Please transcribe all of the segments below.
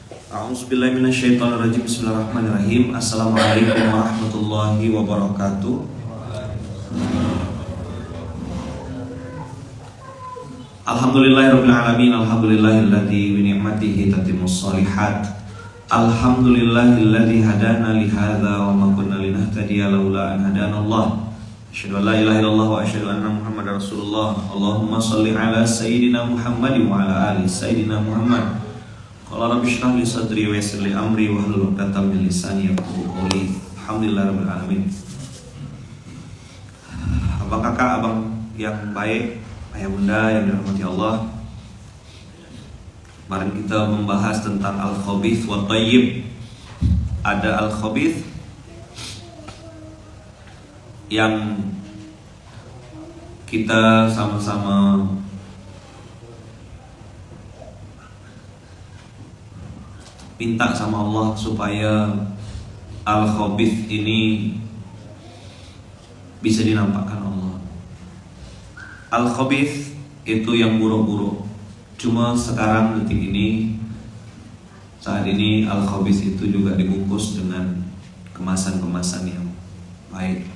A'udzubillahi minasyaitonirrajim. Bismillahirrahmanirrahim. Assalamualaikum warahmatullahi wabarakatuh. Alhamdulillahirabbil alamin. Alhamdulillahilladzi bi ni'matihi tatimmus shalihat. Alhamdulillahilladzi hadana li hadza wa ma kunna linahtadiya laula an hadanallah. Asyhadu an la ilaha illallah wa asyhadu anna Muhammadar Rasulullah. Allahumma shalli ala sayyidina Muhammadin wa ala ali sayyidina Muhammad. Qala rabbi shrah li sadri wa yassir li amri wahlul 'uqdatam min lisani yafqahu qawli. Alhamdulillahirabbil alamin. Abang kakak, abang yang baik, ayah bunda yang dirahmati Allah. Kemarin kita membahas tentang al-khabith wa thayyib. Ada al-khabith yang kita sama-sama minta sama Allah supaya al-khabith ini bisa dinampakkan Allah. Al-khabith itu yang buruk-buruk. Cuma sekarang detik ini, saat ini al-khabith itu juga dibungkus dengan kemasan-kemasan yang baik.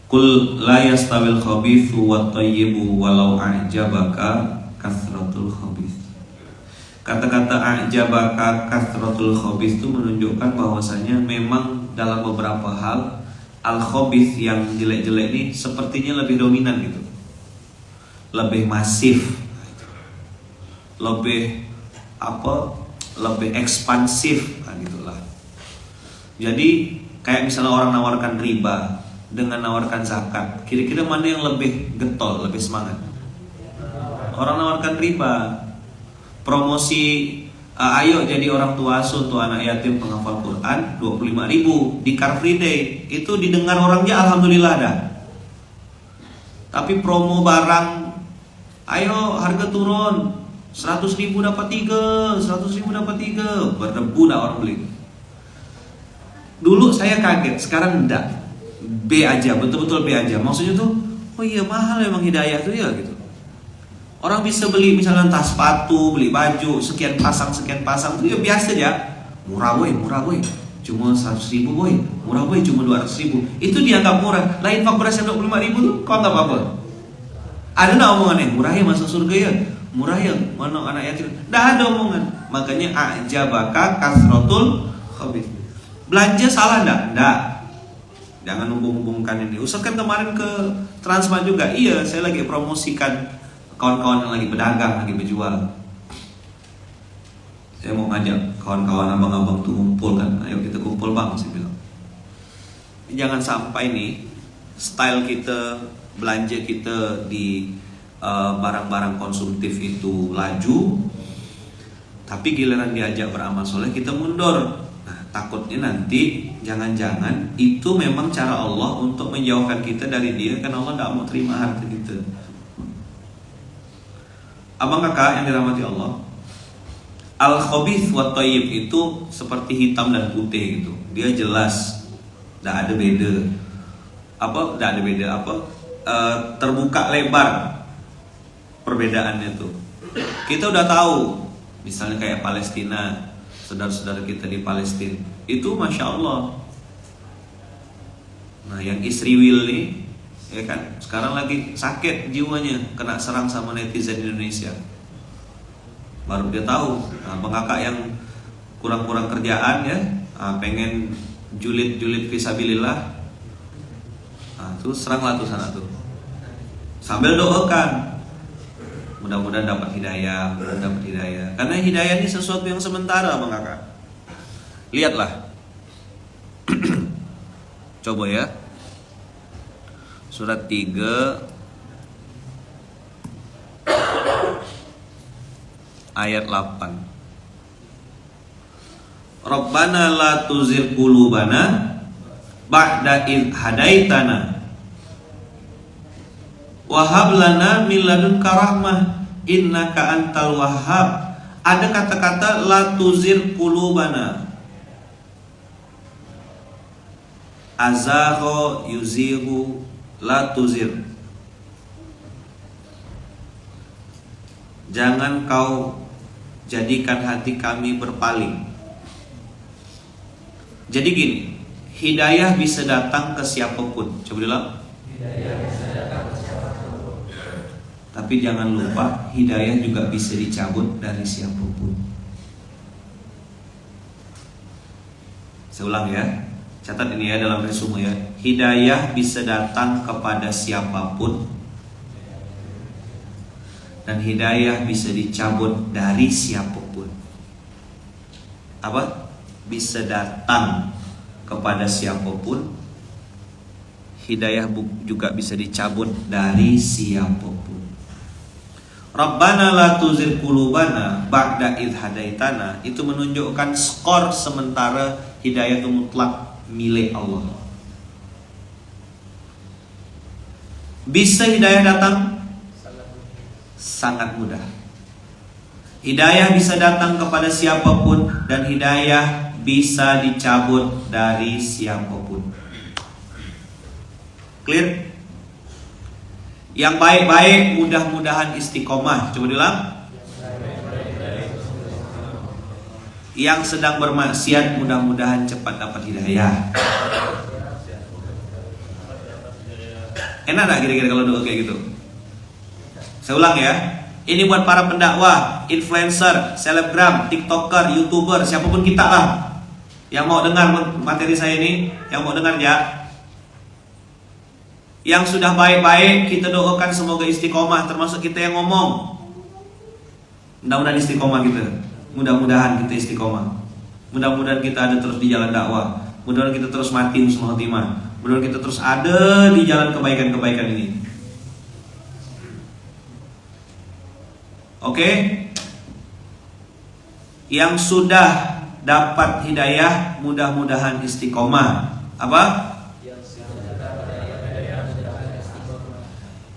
Qul la yastawil khabithu wat thayyibu walau a'jabaka kathratul khabith. Kata-kata a'jabaka kathratul khabith itu menunjukkan bahwasanya memang dalam beberapa hal al-khabith yang jelek-jelek ini sepertinya lebih dominan gitu. Lebih masif. Lebih lebih ekspansif gitulah. Jadi kayak misalnya orang nawarkan riba dengan nawarkan zakat, kira-kira mana yang lebih getol, lebih semangat? Orang nawarkan riba. Promosi ayo jadi orang tua asuh untuk anak yatim penghafal Quran 25.000 di Car Free Day, itu didengar orangnya alhamdulillah dah. Tapi promo barang, ayo harga turun 100.000 dapat 3, 100.000 dapat 3, berdebu dah orang beli. Dulu saya kaget, sekarang enggak. B aja, betul-betul B aja. Maksudnya tuh, oh iya mahal emang hidayah tuh ya gitu. Orang bisa beli misalnya entah sepatu, beli baju, sekian pasang tuh ya biasa aja. Murah boy, cuma 100.000 boy. Murah boy, cuma 200.000. Itu dianggap murah. Lain infak beras yang 25.000 tuh kau anggap apa? Ada nggak omongannya? Murah ya masuk surga ya? Murah ya mana anak yatim? Nggak ada omongan. Makanya a'jabaka kasratul khabith. Belanja salah nggak? Jangan hubung-hubungkan ini. Ustaz kan kemarin ke Transmart juga. Iya, saya lagi promosikan kawan-kawan yang lagi pedagang, lagi berjual. Saya mau ngajak kawan-kawan abang-abang tuh kumpul kan. Ayo kita kumpul bang, saya bilang. Jangan sampai nih style kita, belanja kita di barang-barang konsumtif itu laju, tapi giliran diajak beramal soleh kita mundur. Nah, takutnya nanti jangan-jangan itu memang cara Allah untuk menjauhkan kita dari Dia, karena Allah tidak mau terima harta kita. Abang kakak yang dirahmati Allah, al-khabith wa thayyib itu seperti hitam dan putih gitu. Dia jelas, tidak ada beda. Terbuka lebar perbedaannya tuh. Kita udah tahu, misalnya kayak Palestina, saudara-saudara kita di Palestina, itu masya Allah. Nah, yang Israel nih, ya kan, sekarang lagi sakit jiwanya, kena serang sama netizen Indonesia. Baru dia tahu. Nah, bang kakak yang kurang-kurang kerjaan ya, pengen julid fisabilillah, tuh seranglah tuh sana tuh. Sambil doakan, mudah-mudahan dapat hidayah, Karena hidayah ini sesuatu yang sementara, bang kakak. Lihatlah, coba ya. Surat 3 ayat 8. Rabbana la tuzigh qulubana ba'da idh hadaitana wa hab lana min ladunka rahmah innaka antal wahhab. Ada kata-kata la tuzigh qulubana. Azagha yuzighu la tuzir. jadikan hati kami berpaling. Jadi gini, hidayah bisa datang ke siapapun. Coba bilang. Tapi jangan lupa, hidayah juga bisa dicabut dari siapapun. Saya ulang ya, catat ini ya dalam resume ya. Hidayah bisa datang kepada siapapun, dan hidayah bisa dicabut dari siapapun. Apa? Bisa datang kepada siapapun, hidayah juga bisa dicabut dari siapapun. Rabbana la tuzigh qulubana ba'da idh hadaitana, itu menunjukkan skor sementara hidayah itu mutlak milik Allah. Bisa hidayah datang? Sangat mudah. Hidayah bisa datang kepada siapapun, dan hidayah bisa dicabut dari siapapun. Clear? Yang baik-baik mudah-mudahan istiqomah. Coba bilang. Yang sedang bermaksiat mudah-mudahan cepat dapat hidayah. Enak gak kira-kira kalau doa kayak gitu? Saya ulang ya. Ini buat para pendakwah, influencer, selebgram, tiktoker, youtuber, siapapun kita lah yang mau dengar materi saya ini, yang mau dengar ya. Yang sudah baik-baik kita doakan semoga istiqomah, termasuk kita yang ngomong. Mudah-mudahan istiqomah kita. Mudah-mudahan kita istiqomah. Mudah-mudahan kita ada terus di jalan dakwah. Mudah-mudahan kita terus mati husnul khotimah. Mudah-mudahan kita terus ada di jalan kebaikan-kebaikan ini. Oke? Yang sudah dapat hidayah mudah-mudahan istiqomah. Apa?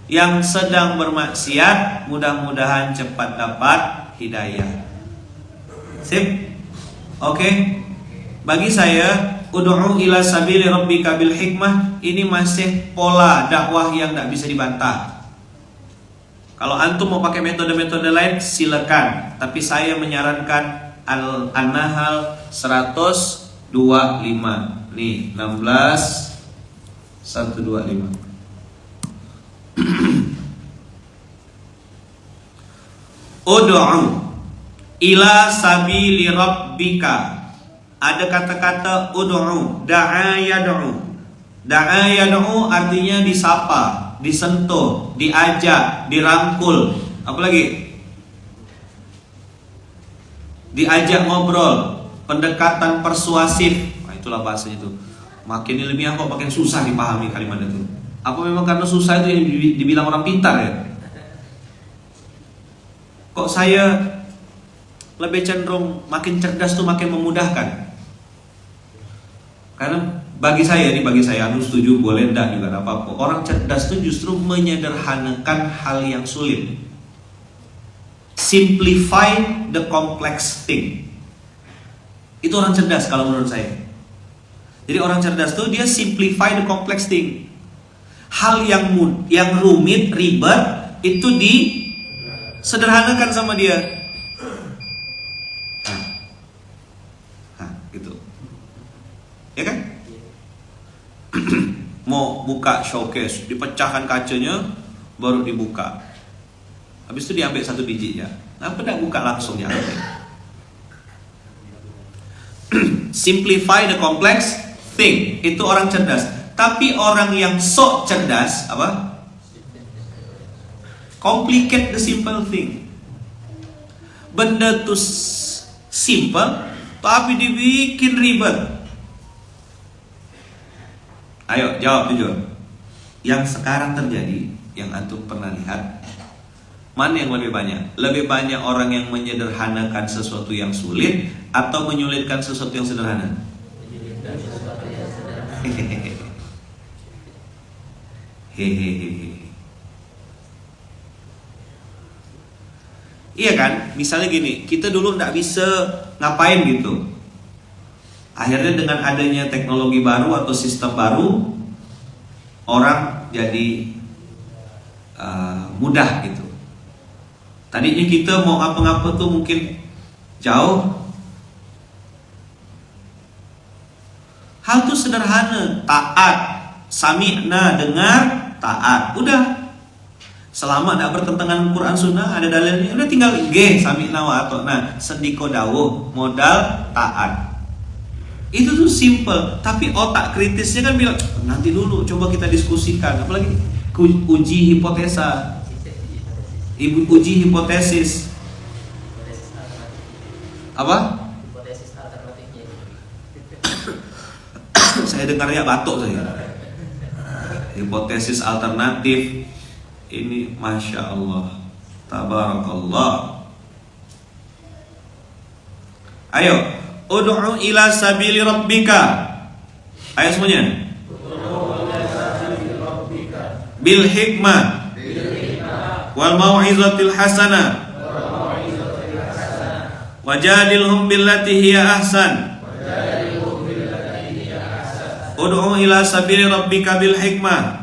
Yang sedang bermaksiat mudah-mudahan cepat dapat hidayah. Sip? Oke? Bagi saya, ud'u ila sabili rabbika bil hikmah, ini masih pola dakwah yang tidak bisa dibantah. Kalau antum mau pakai metode-metode lain silakan, tapi saya menyarankan An-Nahl 125. Nih, 16 125. Ud'u ila sabili rabbika. Ada kata-kata ud'u, da'a yad'u. Da'a yad'u artinya disapa, disentuh, diajak, dirangkul. Apa lagi? Diajak ngobrol, pendekatan persuasif. Nah, itulah bahasanya itu. Makin ilmiah kok makin susah dipahami kalimat itu. Apa memang karena susah itu yang dibilang orang pintar ya? Kok saya lebih cenderung makin cerdas tuh makin memudahkan? Karena bagi saya anu setuju boleh enggak juga apa-apa. Orang cerdas tuh justru menyederhanakan hal yang sulit. Simplify the complex thing. Itu orang cerdas kalau menurut saya. Jadi orang cerdas tuh dia simplify the complex thing. Hal yang rumit, ribet itu disederhanakan sama dia. Gitu. Ya kan? Mau buka showcase, dipecahkan kacanya, baru dibuka. Habis itu diambil satu bijinya. Kenapa tidak buka langsung ya? Simplify the complex thing. Itu orang cerdas. Tapi orang yang sok cerdas apa? Complicate the simple thing. Benda itu simple, tapi dibikin ribet. Ayo jawab jujur. Yang sekarang terjadi, yang antum pernah lihat, mana yang lebih banyak? Lebih banyak orang yang menyederhanakan sesuatu yang sulit atau menyulitkan sesuatu yang sederhana? Hehehe. Iya kan? Misalnya gini, kita dulu nggak bisa ngapain gitu. Akhirnya dengan adanya teknologi baru atau sistem baru, orang jadi mudah gitu. Tadinya kita mau ngapa-ngapa tuh mungkin Jauh. Hal itu sederhana, taat, sami'na, dengar, taat, udah. Selama tidak bertentangan Quran Sunnah, ada dalilnya, udah tinggal sami'na wa ata'na, sendiko dawuh, modal taat. Itu tuh simple, tapi otak kritisnya kan bilang nanti dulu, coba kita diskusikan. Apalagi uji hipotesa, uji hipotesis. Apa? Saya dengarnya batuk saya. Hipotesis alternatif ini, masya Allah, tabarakallah. Ayo, ud'u ila sabili rabbika. Ayo semuanya. Bil hikmah wal mau'izatil hasanah wajadilhum billati hiya ahsan. Ud'u ila sabili rabbika bil hikmah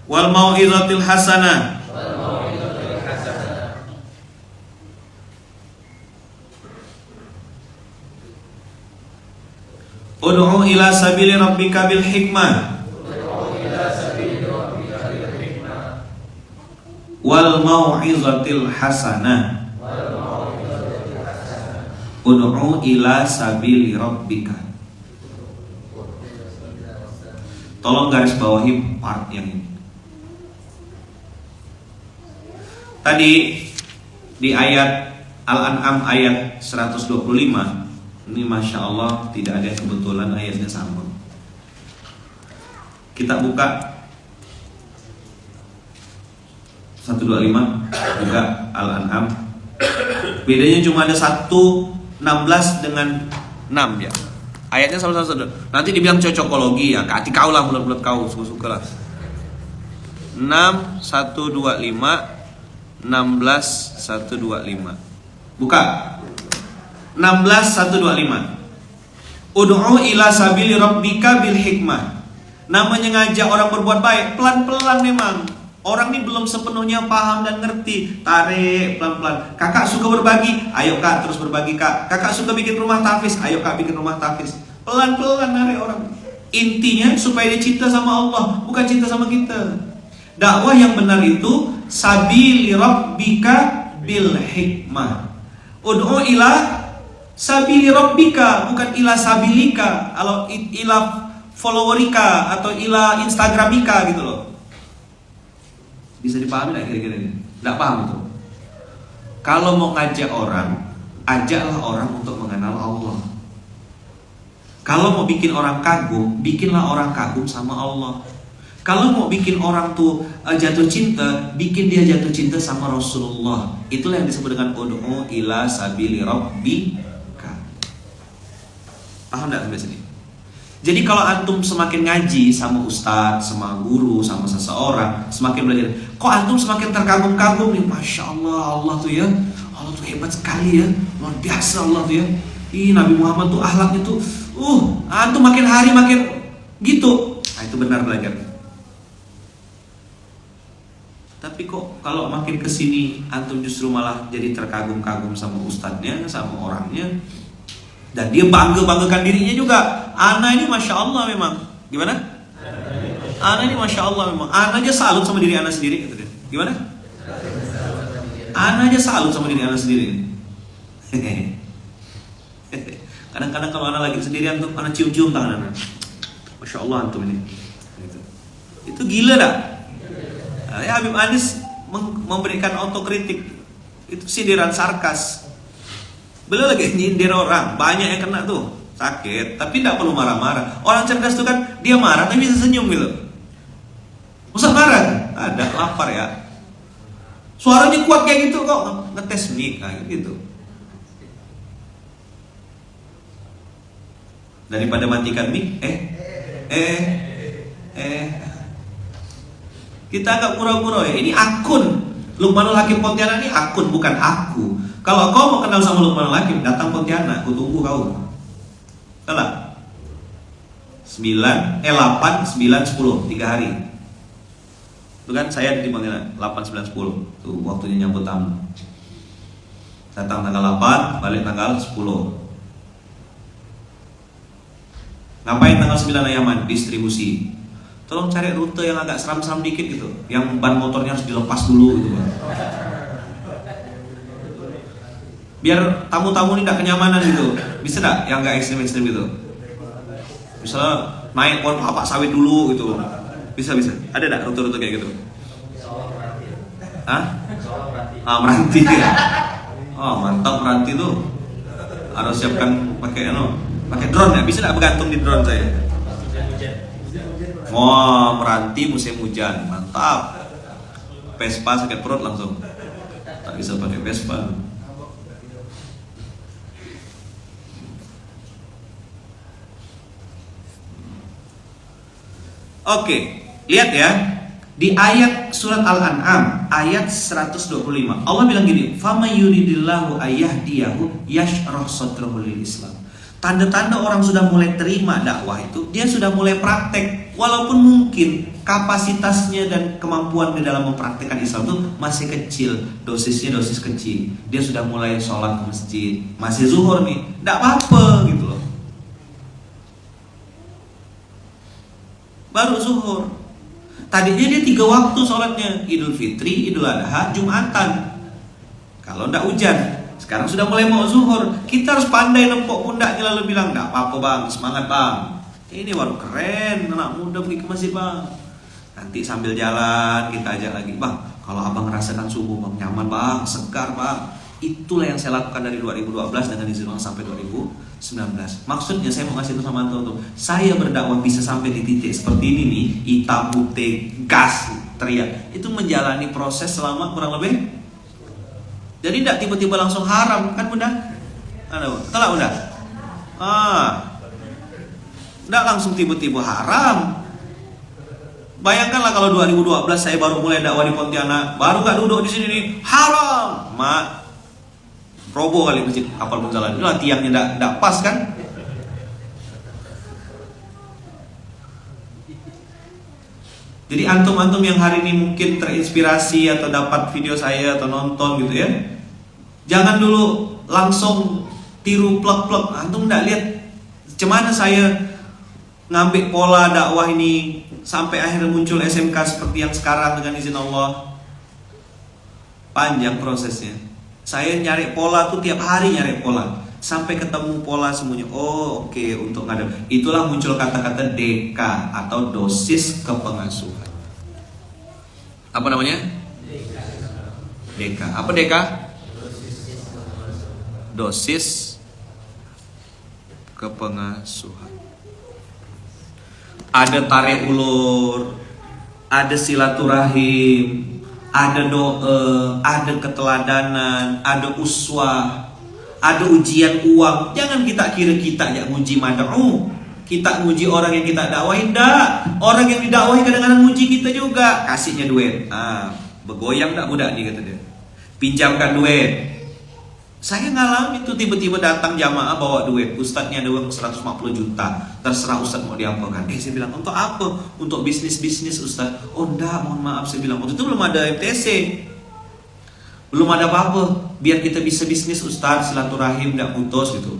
wal mau'izatil hasanah Ud'u ila sabili rabbika bil hikmah wal mau'izatil hasanah. Ud'u ila sabili rabbika. Tolong garis bawahi part yang ini. Tadi di ayat Al-An'am ayat 125, ini masya Allah tidak ada kebetulan ayatnya sama. Kita buka 125, buka Al-An'am. Bedanya cuma ada 1:16 dengan 6 ya. Ayatnya sama-sama. Nanti dibilang cocokologi ya. Hati kau lah, bulat-bulat kau, suka-suka lah. 6:125 16:125. Buka 16:125. Ud'u ila sabili rabbika bil hikmah. Namanya ngajak orang berbuat baik pelan-pelan memang. Orang ini belum sepenuhnya paham dan ngerti. Tarik pelan-pelan. Kakak suka berbagi, ayo kak terus berbagi kak. Kakak suka bikin rumah tahfiz, ayo kak bikin rumah tahfiz. Pelan-pelan narik orang. Intinya supaya dia cinta sama Allah, bukan cinta sama kita. Dakwah yang benar itu sabili rabbika bil hikmah. Ud'u ila sabili rabbika, bukan ila sabilika. Kalau ila followerika atau ila instagramika gitu loh. Bisa dipahami gak kira-kira ini? Gak paham tuh. Kalau mau ngajak orang, ajaklah orang untuk mengenal Allah. Kalau mau bikin orang kagum, bikinlah orang kagum sama Allah. Kalau mau bikin orang tuh jatuh cinta, bikin dia jatuh cinta sama Rasulullah. Itulah yang disebut dengan ud'u ila sabili rabbika. Paham gak sampai sini? Jadi kalau antum semakin ngaji sama ustadz, sama guru, sama seseorang, semakin belajar, kok antum semakin terkagum-kagum nih, masya Allah, Allah tuh ya, Allah tuh hebat sekali ya, luar biasa Allah tuh ya. Ih, Nabi Muhammad tuh akhlaknya tuh, antum makin hari makin gitu. Nah itu benar belajar. Tapi kok kalau makin kesini antum justru malah jadi terkagum-kagum sama ustadznya, sama orangnya. Dan dia bangga-banggakan dirinya juga. Ana ini masya Allah memang. Gimana? Ana ini masya Allah memang. Ana aja salut sama diri ana sendiri. Gitu deh. Gimana? Ana aja salut sama diri ana sendiri. Kadang-kadang kalau ana lagi sendirian tuh ana cium-cium tangan ana. Masya Allah antum ini. Gitu. Itu gila dah. Ya Habib Anis memberikan otokritik. Itu sindiran sarkas. Beliau lagi nyindir orang, banyak yang kena tuh, sakit, tapi tidak perlu marah-marah. Orang cerdas tuh kan, dia marah tapi bisa senyum gitu. Masa marah? Ada, lapar ya. Suaranya kuat kayak gitu kok, ngetes mic, gitu. Daripada matikan mic, kita agak pura-pura ya, ini akun. Luqmanul Hakim Pontianak ini akun, bukan aku. Kalau kau mau kenal sama Luqmanul Hakim, datang Pontianak, aku tunggu kau. Salah. 8, 9, 10, 3 hari. Itu kan saya di Pontianak 8, 9, 10. Tuh waktunya nyambut tamu. Datang tanggal 8, balik tanggal 10. Ngapain tanggal 9 Ayaman? Distribusi. Tolong cari rute yang agak seram-seram dikit gitu, yang ban motornya harus dilepas dulu gitu Bang. Biar tamu-tamu ini tidak kenyamanan gitu. Bisa tidak yang agak ekstrim-ekstrim gitu? Misalnya naik pohon kelapa sawit dulu gitu. Bisa. Ada tidak rute-rute kayak gitu? Hah? Meranti ya. Mantap Meranti tuh. Harus siapkan pakai drone ya. Bisa tidak bergantung di drone saya? Meranti musim hujan, mantap. Vespa sakit perut langsung. Tak bisa pakai Vespa. Oke, lihat ya. Di ayat surat Al-An'am ayat 125 Allah bilang gini, "Fama yuridillahu ayyahdiyahu yashrah sadrahu lil Islam." Tanda-tanda orang sudah mulai terima dakwah itu, dia sudah mulai praktek. Walaupun mungkin kapasitasnya dan kemampuan di dalam mempraktekkan Islam itu masih kecil, dosisnya dosis kecil. Dia sudah mulai sholat ke masjid, masih zuhur nih, tidak apa-apa gitu loh. Baru zuhur. Tadinya dia 3 waktu sholatnya, Idul Fitri, Idul Adha, Jumatan. Kalau tidak hujan. Sekarang sudah mulai mau zuhur. Kita harus pandai nempok pundaknya lalu bilang, "Enggak apa-apa bang, semangat bang. Ini baru keren, anak muda pergi ke masjid bang." Nanti sambil jalan kita ajak lagi, "Bang, kalau abang ngerasakan subuh bang, nyaman bang, segar bang." Itulah yang saya lakukan dari 2012 dengan izin Allah sampai 2019. Maksudnya saya mau ngasih itu sama antum tuh. Saya berdakwah bisa sampai di titik seperti ini nih, hitam putih, gas, teriak. Itu menjalani proses selama kurang lebih. Jadi tidak tiba-tiba langsung haram kan bunda? Betul lah bunda? Tidak langsung tiba-tiba haram. Bayangkanlah kalau 2012 saya baru mulai dakwah di Pontianak, baru gak duduk di sini nih, haram. Roboh kali masjid, apal pun jalan. Itulah tiangnya tidak pas kan? Jadi antum-antum yang hari ini mungkin terinspirasi atau dapat video saya atau nonton gitu ya, jangan dulu langsung tiru plek-plek. Antum tidak lihat gimana saya ngambil pola dakwah ini sampai akhirnya muncul SMK seperti yang sekarang dengan izin Allah. Panjang prosesnya. Saya nyari pola tuh tiap hari nyari pola sampai ketemu pola semuanya. Oke, untuk ngadep. Itulah muncul kata-kata DK atau dosis kepengasuhan. Apa namanya? DK. Apa DK? Dosis kepengasuhan. Ada tarik ulur, ada silaturahim, ada doa, ada keteladanan, ada uswah, ada ujian uang. Jangan kita kira kita yang nguji mad'u, kita nguji orang yang kita dakwahin. Enggak, orang yang didakwahi kadang-kadang nguji kita juga. Kasihnya duit, bergoyang enggak budak nih kata dia, pinjamkan duit. Saya ngalamin tuh tiba-tiba datang jamaah bawa duit, ustadznya ada uang 150 juta, terserah ustadz mau diapakan. Saya bilang, untuk apa? Untuk bisnis ustadz. Oh enggak, mohon maaf, saya bilang, waktu itu belum ada MTC, belum ada apa-apa, biar kita bisa bisnis ustadz, silaturahim tidak putus gitu.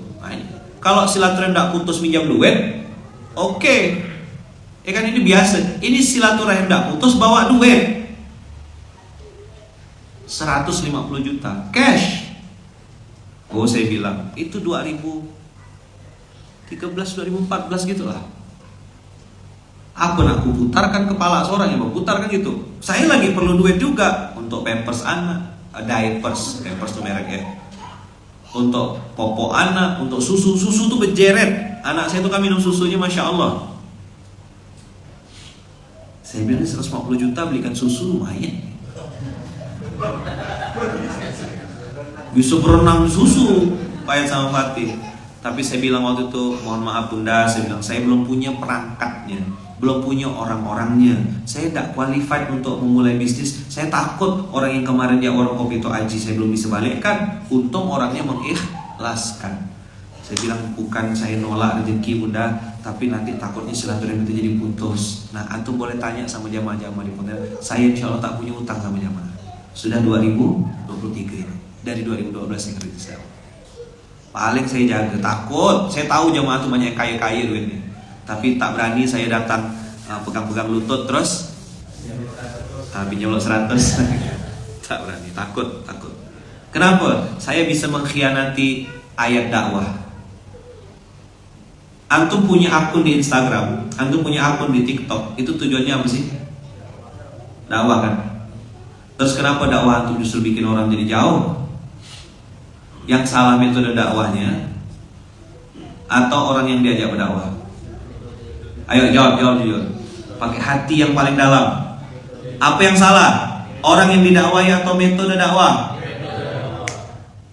Kalau silaturahim tidak putus minjam duit, oke. Kan ini biasa, ini silaturahim tidak putus bawa duit 150 juta cash. Saya bilang itu 2013, 2014 gitulah. Apa nak aku putarkan kepala seorang yang mau putarkan gitu. Saya lagi perlu duit juga untuk pampers anak, diapers tuh merek ya. Untuk popok anak, untuk susu tuh berjeret. Anak saya tuh kan minum susunya masya Allah. Saya bilang 150 juta belikan susu lumayan. Bisa berenang susu Payet sama Fatih. Tapi saya bilang waktu itu, mohon maaf bunda, saya bilang saya belum punya perangkatnya, belum punya orang-orangnya, saya tidak qualified untuk memulai bisnis. Saya takut orang yang kemarin dia orang kopi itu aji, saya belum bisa balikkan. Untung orangnya mengikhlaskan. Saya bilang bukan saya nolak rezeki bunda, tapi nanti takutnya silaturahim itu jadi putus. Nah antum boleh tanya sama jamaah-jamaah di Pontianak. Saya insya Allah tak punya utang sama jamaah. Sudah 2023 ini. dari 2012 saya kritis dakwah. Paling saya jaga, takut. Saya tahu jamaah tuh banyak yang kaya-kaya duitnya, tapi tak berani saya datang pegang-pegang lutut terus pinjam 100. Tak berani, takut. Kenapa? Saya bisa mengkhianati ayat dakwah. Antum punya akun di Instagram, antum punya akun di TikTok, itu tujuannya apa sih? Dakwah kan? Terus kenapa dakwah antum justru bikin orang jadi jauh? Yang salah metode dakwahnya atau orang yang diajak berdakwah? Ayo jawab jujur. Pakai hati yang paling dalam. Apa yang salah? Orang yang didakwahi atau metode dakwah?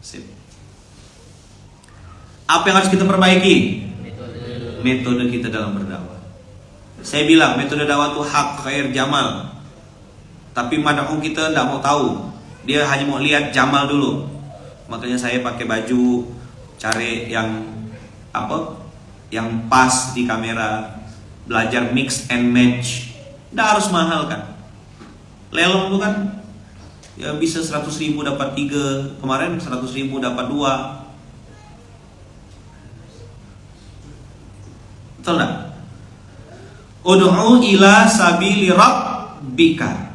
Sip. Apa yang harus kita perbaiki? Metode kita dalam berdakwah. Saya bilang metode dakwah itu hak khair Jamal. Tapi mad'u kita tidak mau tahu. Dia hanya mau lihat Jamal dulu. Makanya saya pakai baju, cari yang yang pas di kamera, belajar mix and match. Tidak harus mahal kan. Lelong itu kan ya bisa 100.000 dapat 3, kemarin 100.000 dapat 2. Betul enggak? Ud'u ila sabili rabbika.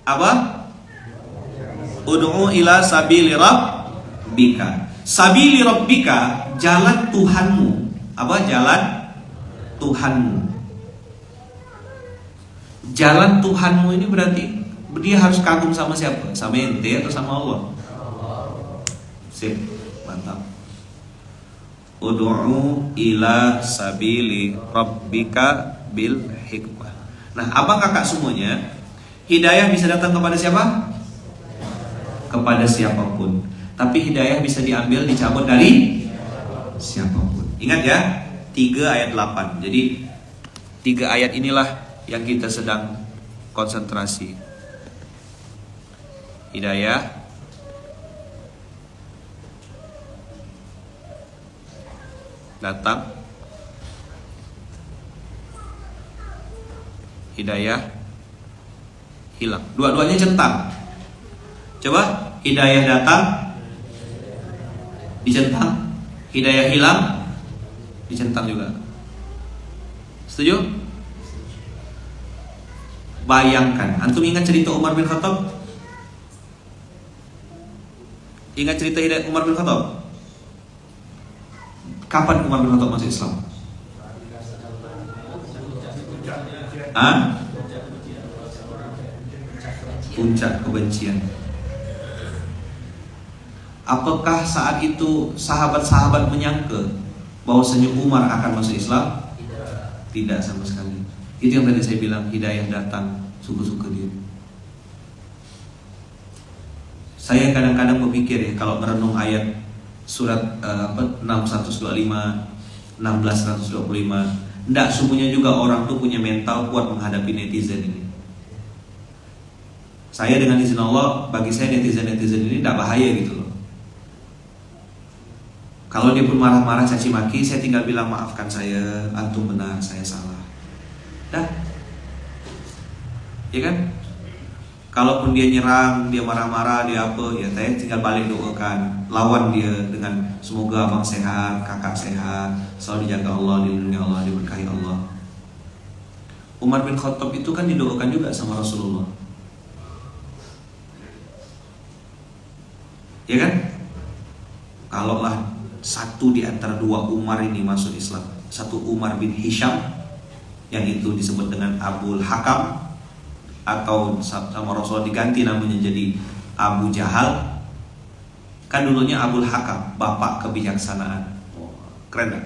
Apa? Ud'u ila sabili rabbika. Sabili rabbika, jalan Tuhanmu. Apa? Jalan Tuhanmu. Jalan Tuhanmu ini berarti dia harus kagum sama siapa? Sama ente atau sama Allah? Sip, mantap. Ud'u ila sabili rabbika bil hikmah. Nah, abang kakak semuanya, hidayah bisa datang kepada siapa? Kepada siapapun. Tapi hidayah bisa diambil, dicabut dari siapapun. Ingat ya, 3 ayat 8. Jadi 3 ayat inilah yang kita sedang konsentrasi. Hidayah datang, hidayah hilang. Dua-duanya centang. Coba, hidayah datang dicentang, hidayah hilang dicentang juga. Setuju? Bayangkan, antum ingat cerita Umar bin Khattab? Ingat cerita Umar bin Khattab? Kapan Umar bin Khattab masuk Islam? Puncak kebencian. Apakah saat itu sahabat-sahabat menyangka bahwasanya Umar akan masuk Islam? Tidak sama sekali. Itu yang tadi saya bilang, hidayah datang suka-suka dia. Saya kadang-kadang berpikir ya, kalau merenung ayat surat 6125, 16125, tidak semuanya juga orang tuh punya mental kuat menghadapi netizen ini. Saya dengan izin Allah, bagi saya netizen-netizen ini tidak bahaya gitu loh. Kalau dia pun marah-marah caci maki, saya tinggal bilang maafkan saya, antum benar, saya salah. Dah, ya kan? Kalaupun dia nyerang, dia marah-marah, dia apa, ya saya tinggal balik doakan, lawan dia dengan semoga abang sehat, kakak sehat, selalu dijaga Allah, dilindungi Allah, diberkahi Allah. Umar bin Khattab itu kan didoakan juga sama Rasulullah, ya kan? Kalaulah satu di antara 2 Umar ini masuk Islam, satu Umar bin Hisham, yang itu disebut dengan Abul Hakam, atau sama Rasulullah diganti namanya jadi Abu Jahal. Kan dulunya Abul Hakam, bapak kebijaksanaan. Keren kan?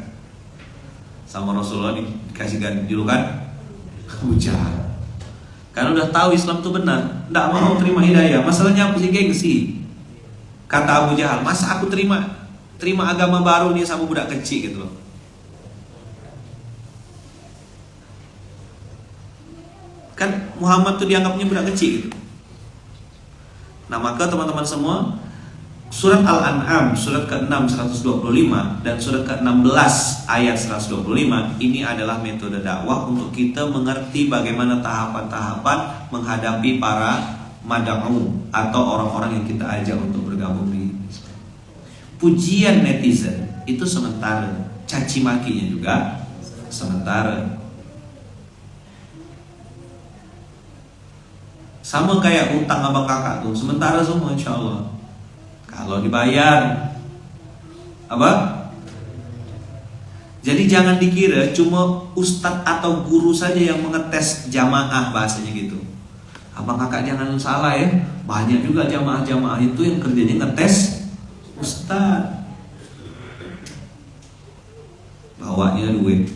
Sama Rasulullah dikasih ganti julukan Abu Jahal. Karena udah tahu Islam itu benar, tidak mau terima hidayah. Masalahnya apa sih, gengsi. Kata Abu Jahal, masa aku terima agama baru nih sama budak kecil gitu loh. Kan Muhammad tuh dianggapnya budak kecil gitu. Nah, maka teman-teman semua, surat Al-An'am surat ke-6 125 dan surat ke-16 ayat 125 ini adalah metode dakwah untuk kita mengerti bagaimana tahapan-tahapan menghadapi para mad'u atau orang-orang yang kita ajak untuk bergabung di Islam. Pujian netizen itu sementara, caci makinya juga sementara. Sama kayak utang abang kakak tuh, sementara semua insya Allah. Kalau dibayar apa? Jadi jangan dikira cuma ustadz atau guru saja yang mengetes jamaah, bahasanya gitu. Abang kakak jangan salah ya, banyak juga jamaah-jamaah itu yang kerjanya ngetes ustadz. Bawanya duit,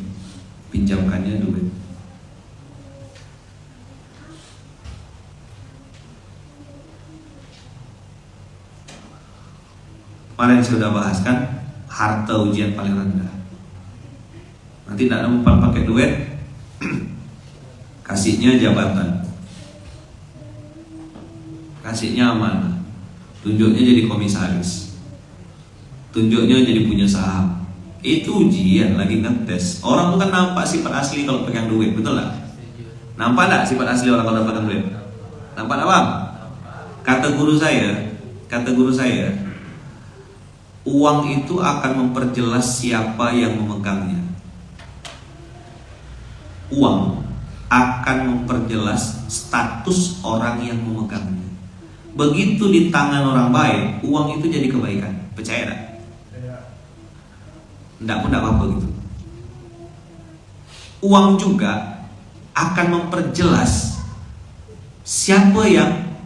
pinjamkannya duit. Kemarin sudah bahas kan, harta ujian paling rendah. Nanti tidak numpang pakai duit, kasihnya jabatan, kasihnya amanah, tunjuknya jadi komisaris, tunjuknya jadi punya saham. Itu ujian, lagi ngetes. Orang tuh kan nampak sifat asli kalau pegang duit, betul lah? Nampak tak sifat asli orang kalau pegang duit? Nampak tak bang? Kata guru saya, uang itu akan memperjelas siapa yang memegangnya. Uang akan memperjelas status orang yang memegangnya. Begitu di tangan orang baik, uang itu jadi kebaikan. Percaya tak? Enggak pun enggak apa-apa gitu. Uang juga akan memperjelas siapa yang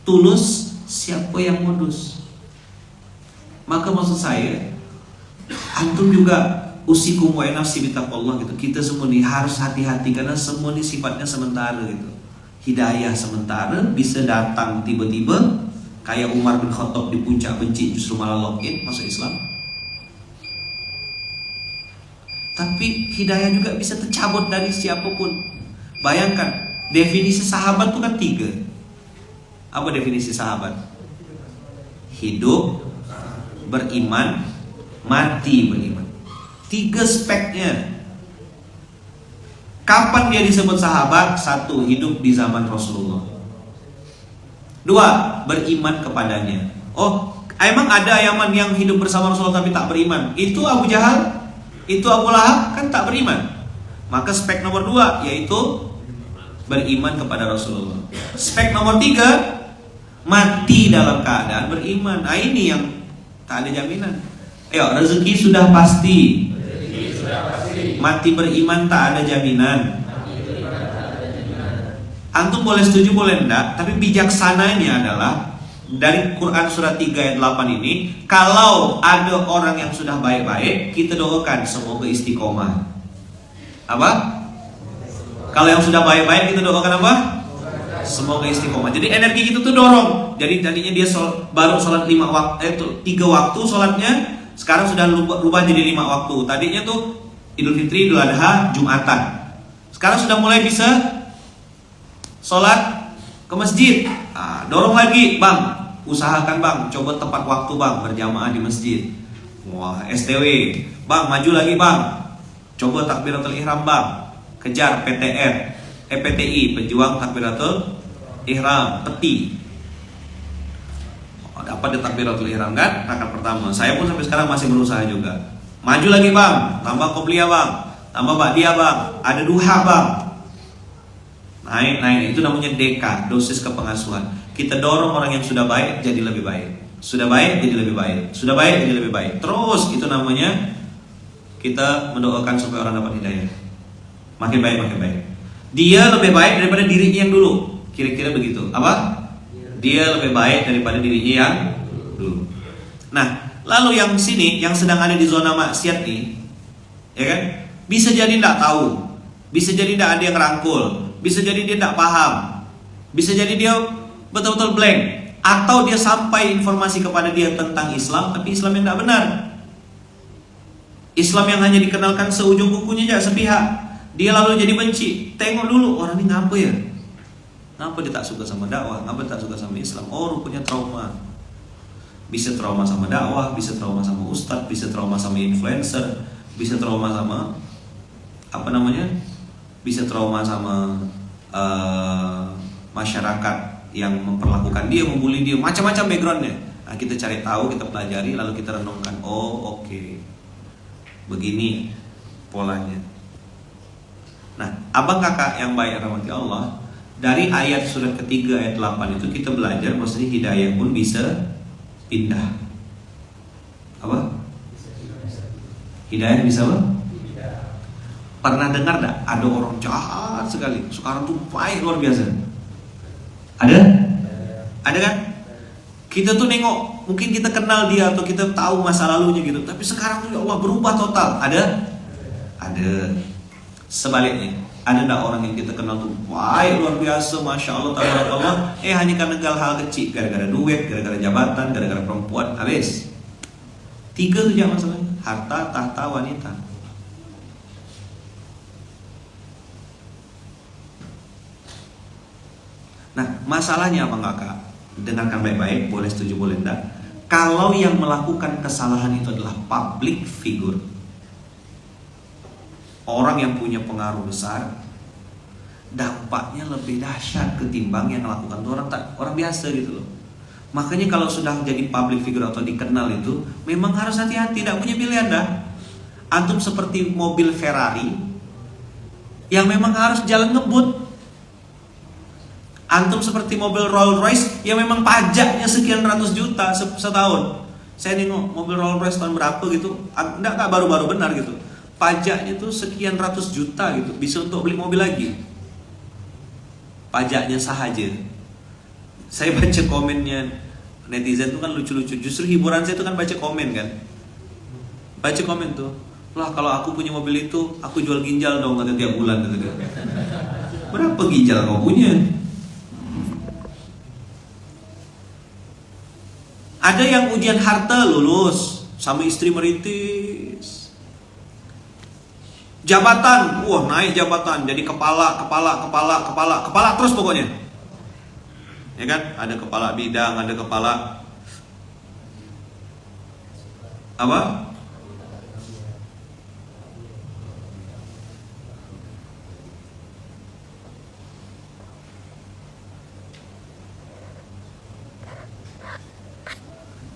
tulus, siapa yang modus. Maka maksud saya, antum juga usikum wa nafsi bitaqwallah gitu. Kita semua nih harus hati-hati karena semua ini sifatnya sementara gitu. Hidayah sementara bisa datang tiba-tiba, kayak Umar bin Khattab di puncak benci justru malah login masuk Islam. Tapi hidayah juga bisa tercabut dari siapapun. Bayangkan, definisi sahabat itu kan 3. Apa definisi sahabat? Hidup, beriman, mati beriman. 3 speknya. Kapan dia disebut sahabat? 1, hidup di zaman Rasulullah. 2, beriman kepadanya. Oh, emang ada yang hidup bersama Rasulullah tapi tak beriman? Itu Abu Jahal, itu Abu Lahab kan tak beriman. Maka spek nomor 2 yaitu beriman kepada Rasulullah. Spek nomor 3, mati dalam keadaan beriman. Nah ini yang tak ada jaminan. Ayo, rezeki sudah pasti. Mati beriman tak ada jaminan. Antum boleh setuju boleh enggak, tapi bijaksananya adalah dari Quran surat 3 ayat 8 ini, kalau ada orang yang sudah baik-baik, kita doakan semoga istiqomah. Apa? Kalau yang sudah baik-baik kita doakan apa? Semoga istiqomah. Jadi energi kita tuh dorong. Jadi tadinya dia baru sholat 3 waktu sholatnya, sekarang sudah rubah jadi 5 waktu. Tadinya tuh Idul Fitri, Idul Adha, Jumatan. Sekarang sudah mulai bisa sholat ke masjid. Dorong lagi, bang. Usahakan bang, coba tepat waktu bang, berjamaah di masjid. Wah, STW. Bang, maju lagi bang. Coba takbiratul ihram bang. Kejar PTR, PTI, pejuang takbiratul ihram, peti. Dapat di takbiratul ihram kan, rakaat pertama. Saya pun sampai sekarang masih berusaha juga. Maju lagi bang, tambah qobliyah bang, tambah ba'diyah bang, ada duha bang. Naik, itu namanya DK, dosis kepengasuhan. Kita dorong orang yang sudah baik jadi lebih baik. Sudah baik jadi lebih baik. Sudah baik jadi lebih baik. Terus itu namanya kita mendoakan supaya orang dapat hidayah. Makin baik, makin baik. Dia lebih baik daripada dirinya yang dulu. Kira-kira begitu. Apa? Dia lebih baik daripada dirinya yang dulu. Nah, lalu yang sini, yang sedang ada di zona maksiat nih, ya kan? Bisa jadi tidak tahu, bisa jadi tidak ada yang rangkul, bisa jadi dia tidak paham, bisa jadi dia betul-betul blank, atau dia sampai informasi kepada dia tentang Islam, tapi Islam yang tidak benar. Islam yang hanya dikenalkan seujung kukunya aja, sepihak. Dia lalu jadi benci. Tengok dulu orang ini ngapa ya? Ngapa dia tak suka sama dakwah? Ngapa dia tak suka sama Islam? Oh, rupanya trauma. Bisa trauma sama dakwah, bisa trauma sama ustadz, bisa trauma sama influencer, bisa trauma sama bisa trauma sama masyarakat yang memperlakukan dia, membuli dia, macam-macam backgroundnya. Nah, kita cari tahu, kita pelajari, lalu kita renungkan. Oh, oke. Begini polanya. Nah, abang kakak yang baik rahmati Allah, dari ayat surat ketiga ayat 8 itu kita belajar bahwasanya hidayah pun bisa pindah. Apa? Hidayah bisa apa? Pernah dengar tak? Ada orang jahat sekali, sekarang tuh baik luar biasa. Ada? Ada kan? Kita tuh nengok, mungkin kita kenal dia atau kita tahu masa lalunya gitu, tapi sekarang tuh ya Allah berubah total. Ada? Ada. Sebaliknya, ada tak orang yang kita kenal tuh baik luar biasa, masya Allah, tabarakallah, hanya karena hal kecil, gara-gara duit, gara-gara jabatan, gara-gara perempuan, habis. 3 saja masalahnya, harta, tahta, wanita. Nah, masalahnya apa kakak? Dengarkan baik-baik, boleh setuju boleh enggak. Kalau yang melakukan kesalahan itu adalah public figure, orang yang punya pengaruh besar, dampaknya lebih dahsyat ketimbang yang melakukan itu orang biasa gitu loh. Makanya kalau sudah jadi public figure atau dikenal itu, memang harus hati-hati, tidak punya pilihan dah. Antum seperti mobil Ferrari yang memang harus jalan ngebut. Antum seperti mobil Rolls Royce yang memang pajaknya sekian ratus juta setahun. Saya nengok mobil Rolls Royce tahun berapa gitu, enggak baru-baru benar gitu. Pajaknya tuh sekian ratus juta gitu, bisa untuk beli mobil lagi. Pajaknya sahaja. Saya baca komennya netizen tuh kan lucu-lucu. Justru hiburan saya tuh kan baca komen kan. Baca komen tuh, lah kalau aku punya mobil itu, aku jual ginjal dong kata tiap bulan kata dia. Berapa ginjal kau punya? Ada yang ujian harta lulus, sama istri merintis. Jabatan, wah naik jabatan, jadi kepala terus pokoknya. Ya kan? Ada kepala bidang, ada kepala apa?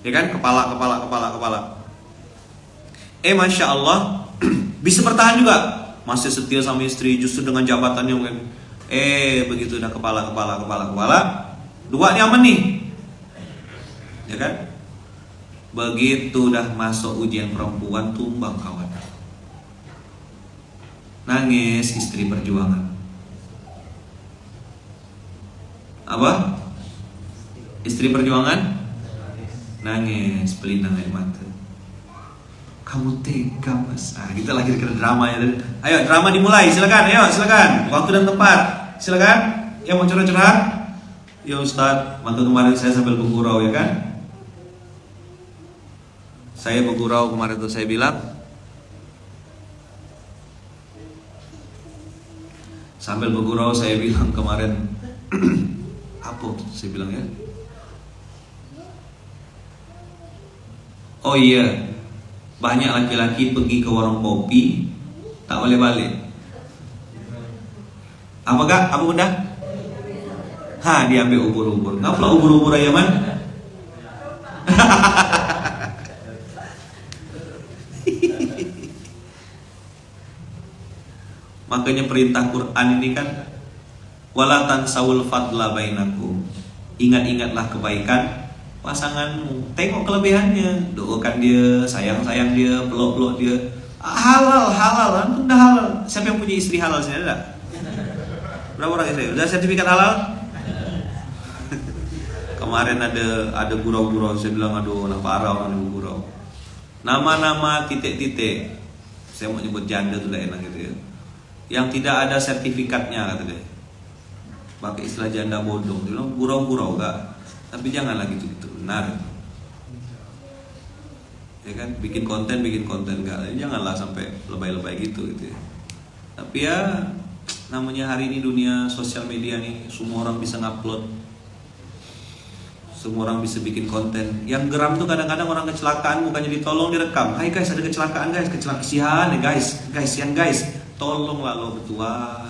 Ya kan? Kepala. Masya Allah, bisa bertahan juga, masih setia sama istri, justru dengan jabatannya mungkin. Begitu udah kepala. Dua nih aman nih. Ya kan? Begitu udah masuk ujian perempuan, tumbang kawan. Nangis istri perjuangan. Apa? Istri perjuangan? Nangis, pelinang air mata. Kamu tega mas. Kita lagi ke drama ya. Ayo drama dimulai, silakan. Waktu dan tempat, silakan. Yang mau curhat-curhat? Ya Ustadz, waktu kemarin saya sambil bergurau ya kan. Saya bergurau kemarin tuh saya bilang, sambil bergurau saya bilang kemarin, apa saya bilang ya? Oh iya, banyak laki-laki pergi ke warung kopi tak boleh balik. Apa kak? Apa bunda? Diambil ubur-ubur. Ngapa ubur-ubur ayaman? Makanya perintah Quran ini kan, wala tansawul fadla bainakum. Ingat-ingatlah kebaikan pasanganmu, tengok kelebihannya, doakan dia, sayang dia, peluk dia. Halal, antum dah halal. Siapa yang punya istri halal sini ada? Berapa orang istri? Udah sertifikat halal? Kemarin ada gurau-gurau, saya bilang aduh, lah parah orang gurau. Nama-nama titik-titik, saya mau nyebut janda tuh enak gitu ya. Yang tidak ada sertifikatnya kata dia. Pakai istilah janda bodong, dia bilang gurau-gurau enggak. Tapi janganlah gitu-gitu, benar. Ya kan, bikin konten enggak. Janganlah sampai lebay-lebay gitu ya. Tapi ya namanya hari ini dunia sosial media nih, semua orang bisa ngupload. Semua orang bisa bikin konten. Yang geram tuh kadang-kadang orang kecelakaan bukannya ditolong, direkam. Hai guys, ada kecelakaan guys, kesian ya guys. Tolonglah lo berdua.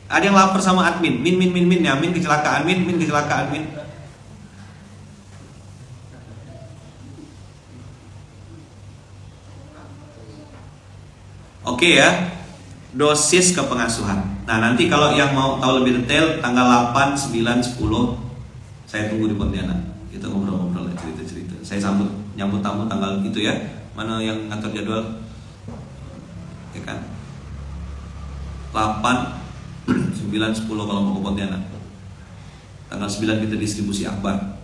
Ada yang lapar sama admin. Min ya, min kecelakaan, min kecelakaan, min. Oke ya. Dosis kepengasuhan. Nah, nanti kalau yang mau tahu lebih detail tanggal 8, 9, 10 saya tunggu di Pontianak. Kita ngobrol-ngobrol, cerita-cerita. Saya nyambut tamu tanggal gitu ya. Mana yang ngatur jadwal? Ya kan? 8, 9, 10 kalau mau ke Pontianak. Tanggal 9 kita distribusi akbar.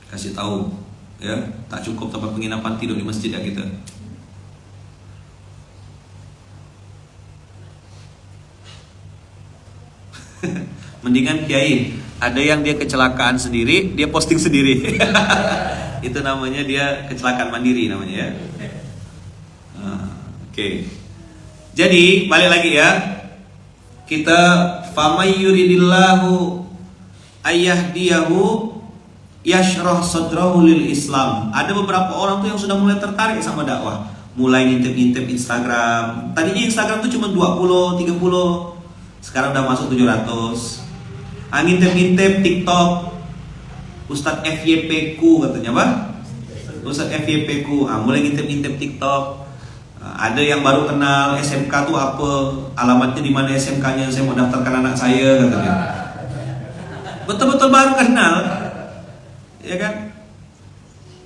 Kasih tahu ya, tak cukup tempat penginapan, tidur di masjid ya kita. Mendingan kiai, ada yang dia kecelakaan sendiri, dia posting sendiri. Itu namanya dia kecelakaan mandiri namanya ya. Oke. Jadi balik lagi ya. Kita famay yuridillahu ayyahdiyahu yashrah sadrahu lil Islam. Ada beberapa orang tuh yang sudah mulai tertarik sama dakwah, mulai ngintip-ngintip Instagram. Tadinya Instagram tuh cuma 20, 30. Sekarang udah masuk 700. Ngintip-ngintip TikTok. Ustadz FYP ku katanya apa? Ustadz FYP ku. Mulai ngintip-ngintip TikTok. Ada yang baru kenal SMK tuh apa? Alamatnya di mana SMK-nya? Saya mau daftarkan anak saya katanya. Betul-betul baru kenal. Ya kan?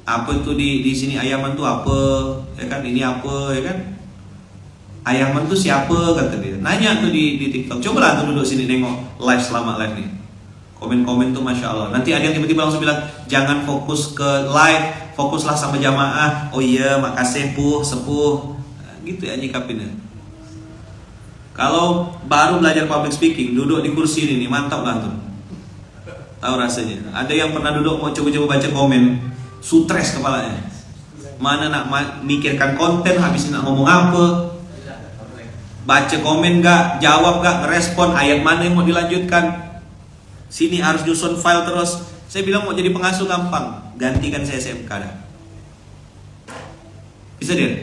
Apa itu di sini Ayaman tuh apa? Ya kan, ini apa ya kan? Ayaman tuh siapa kata dia. Nanya tuh di TikTok. Coba lah tuh duduk sini nengok live selama live nih. Komen-komen tuh Masya Allah. Nanti ada yang tiba-tiba langsung bilang, jangan fokus ke live, fokuslah sama jamaah. Oh iya, makasih sepuh. Nah, gitu ya nyikapinnya. Kalau baru belajar public speaking, duduk di kursi ini mantap lah tuh. Tahu rasanya. Ada yang pernah duduk mau coba-coba baca komen, stres kepalanya. Mana nak mikirkan konten, habis nak ngomong apa? Baca komen gak, jawab gak, respon ayat mana yang mau dilanjutkan. Sini harus nyusun file terus. Saya bilang mau jadi pengasuh gampang, gantikan saya SMK dah. Bisa dia?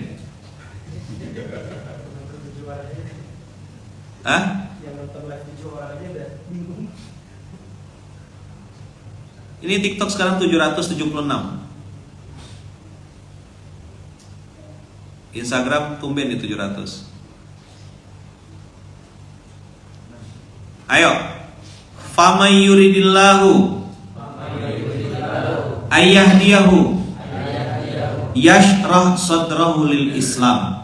Hah? Ini TikTok sekarang 776. Instagram tumben di 700. Ayo, famay yuridillahu ayyahdiyahu yashrah sadrahu lil Islam.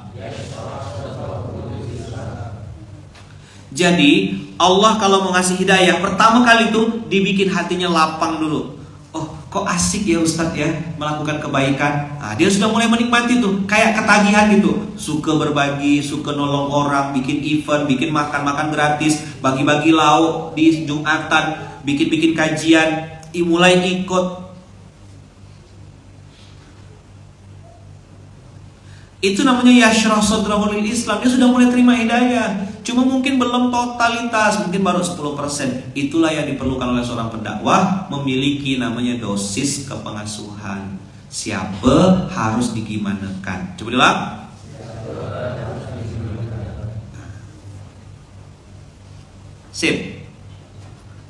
Jadi Allah kalau mau ngasih hidayah, pertama kali itu dibikin hatinya lapang dulu. Oh, kok asik ya Ustadz ya melakukan kebaikan. Nah, dia sudah mulai menikmati tuh, kayak ketagihan gitu. Suka berbagi, suka nolong orang, bikin event, bikin makan-makan gratis, bagi-bagi lauk di Jumatan, bikin-bikin kajian, mulai ikut. Itu namanya yashrah sadrahu lil Islam. Dia sudah mulai terima hidayah. Cuma mungkin belum totalitas, mungkin baru 10%. Itulah yang diperlukan oleh seorang pendakwah, memiliki namanya dosis kepengasuhan. Siapa harus digimanakan? Coba diulang. Sip.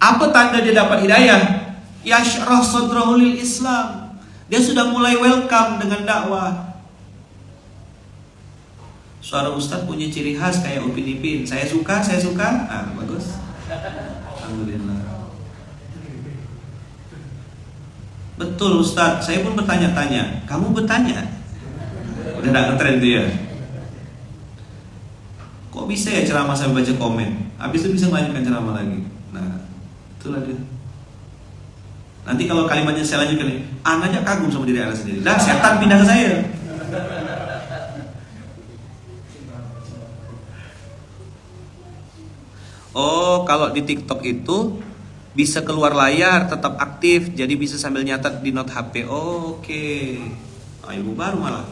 Apa tanda dia dapat hidayah? Yashrah sadrahu lil Islam. Dia sudah mulai welcome dengan dakwah. Suara Ustadz punya ciri khas kayak Upin Ipin. Saya suka. Bagus. Alhamdulillah. Betul Ustadz. Saya pun bertanya-tanya. Kamu bertanya? Udah gak ngetren tuh ya. Kok bisa ya ceramah sampai baca komen? Habis itu bisa melanjutkan ceramah lagi. Nah, itulah dia. Nanti kalau kalimatnya saya lanjutkan, anaknya kagum sama diri anak sendiri. Dah setan pindah ke saya. Oh, kalau di TikTok itu bisa keluar layar, tetap aktif, jadi bisa sambil nyatat di note HP. Oh, oke. Ilmu baru malah.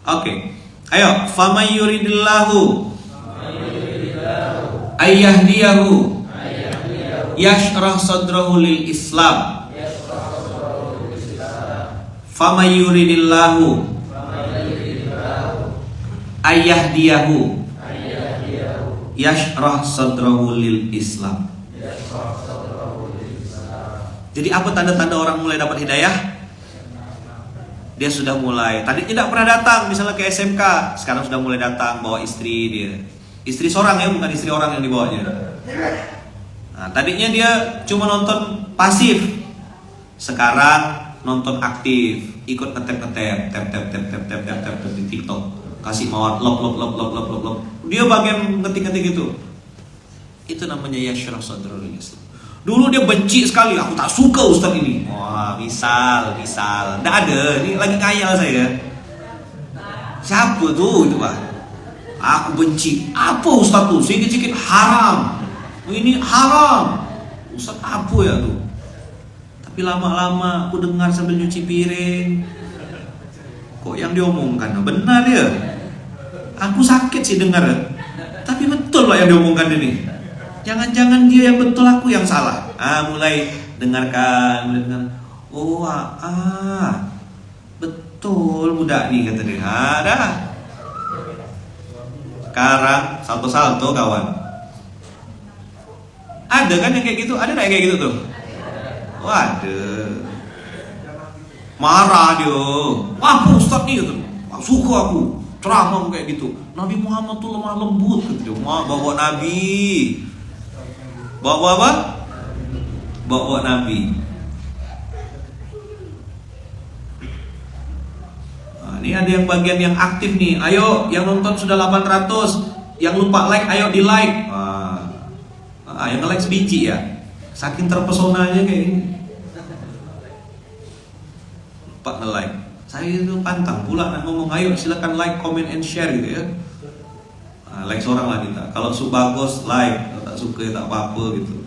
Oke. Ayo, famay yuridillahu ayyahdiyahu yashrah sadrahu lil Islam. Famay yuridillahu Ayyahdiyahu yashrah sadrahu lil Islam. Jadi apa tanda-tanda orang mulai dapat hidayah? Dia sudah mulai, tadi tidak pernah datang misalnya ke SMK, sekarang sudah mulai datang bawa istri dia. Istri seorang ya, bukan istri orang yang dibawanya. Nah, tadinya dia cuma nonton pasif, sekarang nonton aktif, ikut ngetep tap di TikTok, kasih mawar lop. Dia bagian ngetik itu. Itu namanya yashrah sadrahu lil Islam. Dulu dia benci sekali, aku tak suka ustaz ini. Wah, misal, nggak ada, ini lagi ngayal saya. Siapa tuh itu pak? Aku benci. Apa ustaz tuh? Sikit-sikit haram. Ini haram. Ustaz apa ya tuh? Tapi lama-lama aku dengar sambil nyuci piring. Kok yang diomongkan benar ya? Aku sakit sih dengar. Tapi betul lah yang diomongkan ini. Jangan-jangan dia yang betul, aku yang salah. Mulai dengarkan. Oh, betul budak nih kata dia. Dah. Sekarang salto kawan. Ada kan yang kayak gitu? Ada nggak yang kayak gitu tuh? Oh, ada. Marah dia. Wah, Ustaz nih gitu. Suka aku. Ceramah kayak gitu. Nabi Muhammad tuh lemah lembut gitu. Bawa Nabi. Bawa apa? Bawa Nabi. Nah, ini ada yang bagian yang aktif nih. Ayo, yang nonton sudah 800, yang lupa like, ayo di like. Yang nge-like sebiji ya. Saking terpesonanya kayak ini. Lupa nge-like. Saya itu pantang pula nak ngomong, ayo silakan like, comment, and share gitu ya. Like seorang lah kita. Kalau bagus like, kalau tak suka ya tak apa-apa gitu.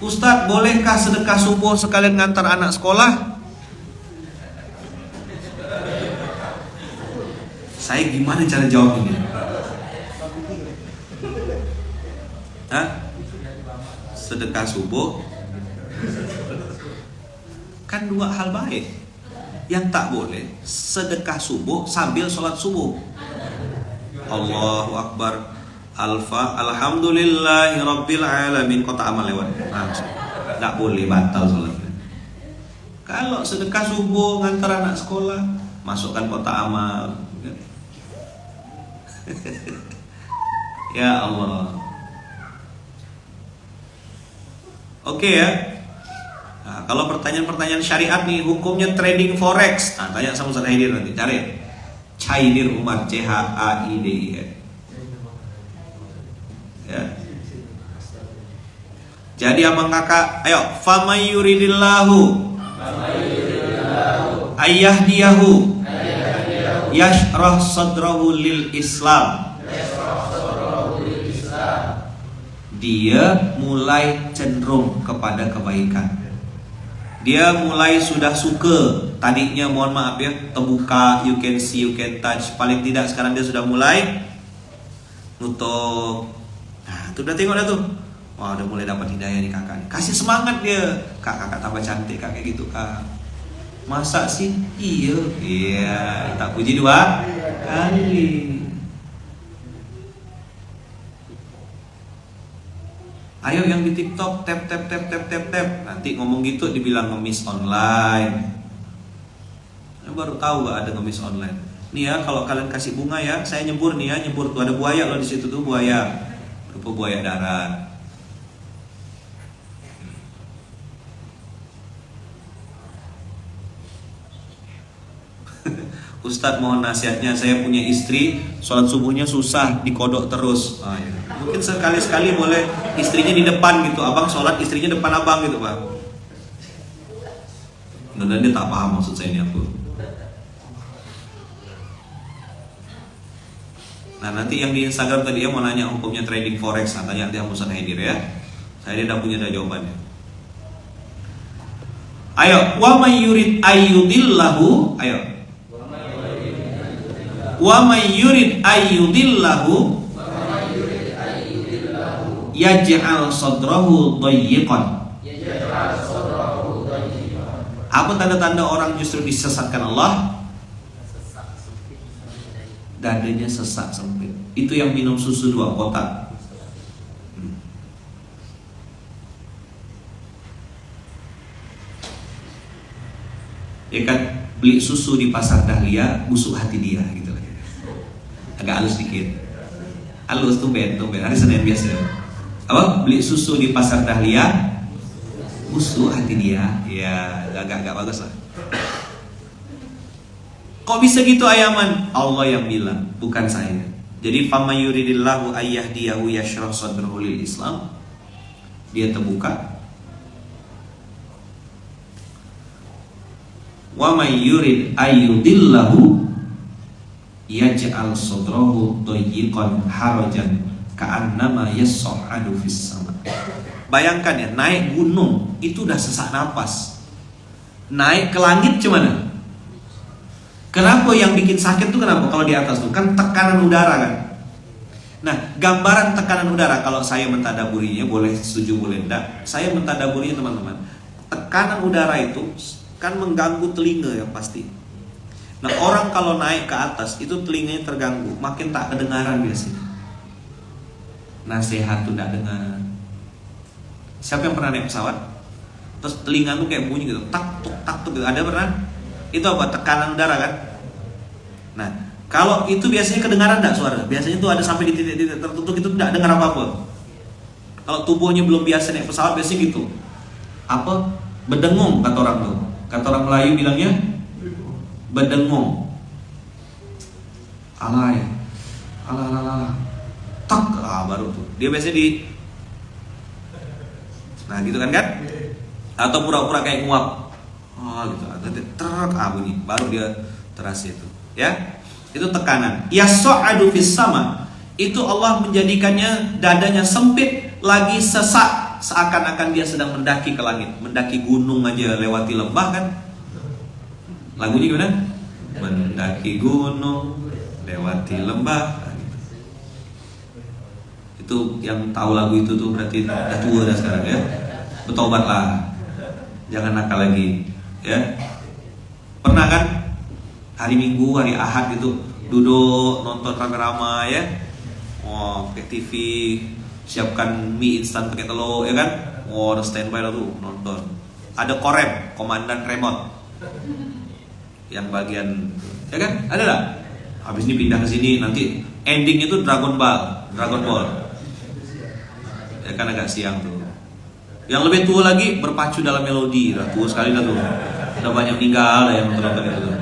Ustadz, bolehkah sedekah subuh sekalian ngantar anak sekolah? Saya gimana cara jawab ini? Sedekah subuh kan dua hal baik. Yang tak boleh sedekah subuh sambil sholat subuh. Allahu Akbar, Alhamdulillahi Rabbil Alamin, kota amal lewat. Tak boleh, batal sholatnya. Kalau sedekah subuh ngantar anak sekolah, masukkan kota amal. Ya Allah. Oke ya. Nah, kalau pertanyaan-pertanyaan syariat nih, hukumnya trading forex. Tanya sama Ustaz Haidir nanti, cari. Chaidir Umar, CHAIDIR. Ya. Jadi abang kakak, ayo, famay yuridillahu ayyahdiyahu yashrah sadrahu lil Islam. Dia mulai cenderung kepada kebaikan. Dia mulai sudah suka. Tadinya mohon maaf ya, terbuka, you can see, you can touch. Paling tidak sekarang dia sudah mulai nutup. Nah, tuh udah tengok dah tuh. Wah, udah mulai dapat hidayah nih kakak. Kasih semangat dia. Kakak tambah cantik, kak kayak gitu kak. Masa sih? Iya, tak puji 2 kali. Ayo yang di TikTok tap. Nanti ngomong gitu dibilang ngemis online. Baru tahu gak ada ngemis online. Nih ya, kalau kalian kasih bunga ya, saya nyebur nih ya, nyebur tuh ada buaya loh di situ tuh, buaya. Rupa buaya darat. Ustadz mohon nasihatnya, saya punya istri, sholat subuhnya susah, dikodok terus. Ya. Mungkin sekali-sekali boleh istrinya di depan gitu, abang sholat istrinya depan abang gitu pak. Dan dia tak paham maksud saya ini aku. Nah nanti yang di Instagram tadi ya mau nanya hukumnya trading forex, tanya nanti sama Ustaz Haidir ya. Saya tidak punya jawabannya. Ayo, wa may yurid ayyudillahu, ayo. Wa may yurid ayyudillahu yaj'al sadrahu dayyiqan. Apa tanda-tanda orang justru disesatkan Allah? dadanya sesak sempit. Itu yang minum susu 2 kotak. Ya kan, beli susu di pasar Dahlia, busuk hati dia gitu lah. Agak halus dikit. Halus tuh ben, hari Senin biasa. Apa? Beli susu di pasar Dahlia, busuk hati dia. Ya, agak bagus lah. Kok bisa gitu Ayaman? Allah yang bilang, bukan saya. Jadi fama yuridillahu ayyahdiyahu yashrah sadrahu lil Islam. Dia terbuka. Wa may yurid ayyudillahu yaj'al sadrahu dayyiqan harajan ka'annama yas'adu fis sama. Bayangkan ya, naik gunung itu udah sesak napas. Naik ke langit gimana? Kenapa yang bikin sakit tuh kenapa? Kalau di atas tuh kan tekanan udara kan. Nah, gambaran tekanan udara kalau saya mentadaburinya, boleh setuju boleh enggak, saya mentadaburinya teman-teman. Tekanan udara itu kan mengganggu telinga yang pasti. Nah, orang kalau naik ke atas itu telinganya terganggu, makin tak kedengaran biasanya. Nasihat tuh tak dengar. Siapa yang pernah naik pesawat? Terus telinga tuh kayak bunyi gitu, tak tuk tak tuk gitu. Ada pernah? Itu apa? Tekanan udara kan? Nah, kalau itu biasanya kedengaran enggak suara? Biasanya tuh ada sampai di titik-titik tertentu itu enggak dengar apa-apa. Kalau tubuhnya belum biasa naik pesawat biasanya gitu. Apa? Berdengung kata orang tuh. Kata orang Melayu bilangnya berdengung. Alay. Ala. Tak, baru tuh. Dia biasanya di nah gitu kan? Atau pura-pura kayak nguap. Gitu. Truk bunyi, baru dia terasa itu. Ya. Itu tekanan. Yas'adu fis sama. Itu Allah menjadikannya dadanya sempit, lagi sesak, seakan-akan dia sedang mendaki ke langit, mendaki gunung aja lewati lembah kan. Lagunya gimana? Mendaki gunung lewati lembah. Itu yang tahu lagu itu tuh berarti udah tua dah sekarang ya. Bertobatlah. Jangan nakal lagi, ya. Pernah kan hari Minggu, hari Ahad gitu duduk nonton rame-rame ya. Pakai TV, siapkan mie instan pakai telur ya kan. Udah standby lah tuh nonton. Ada korem, komandan remote. Yang bagian ya kan? Ada lah. Habis ini pindah ke sini, nanti ending itu Dragon Ball. Ya kan agak siang tuh. Yang lebih tua lagi berpacu dalam melodi. Udah tua sekali dah tuh. Udah banyak meninggal yang nonton itu tuh.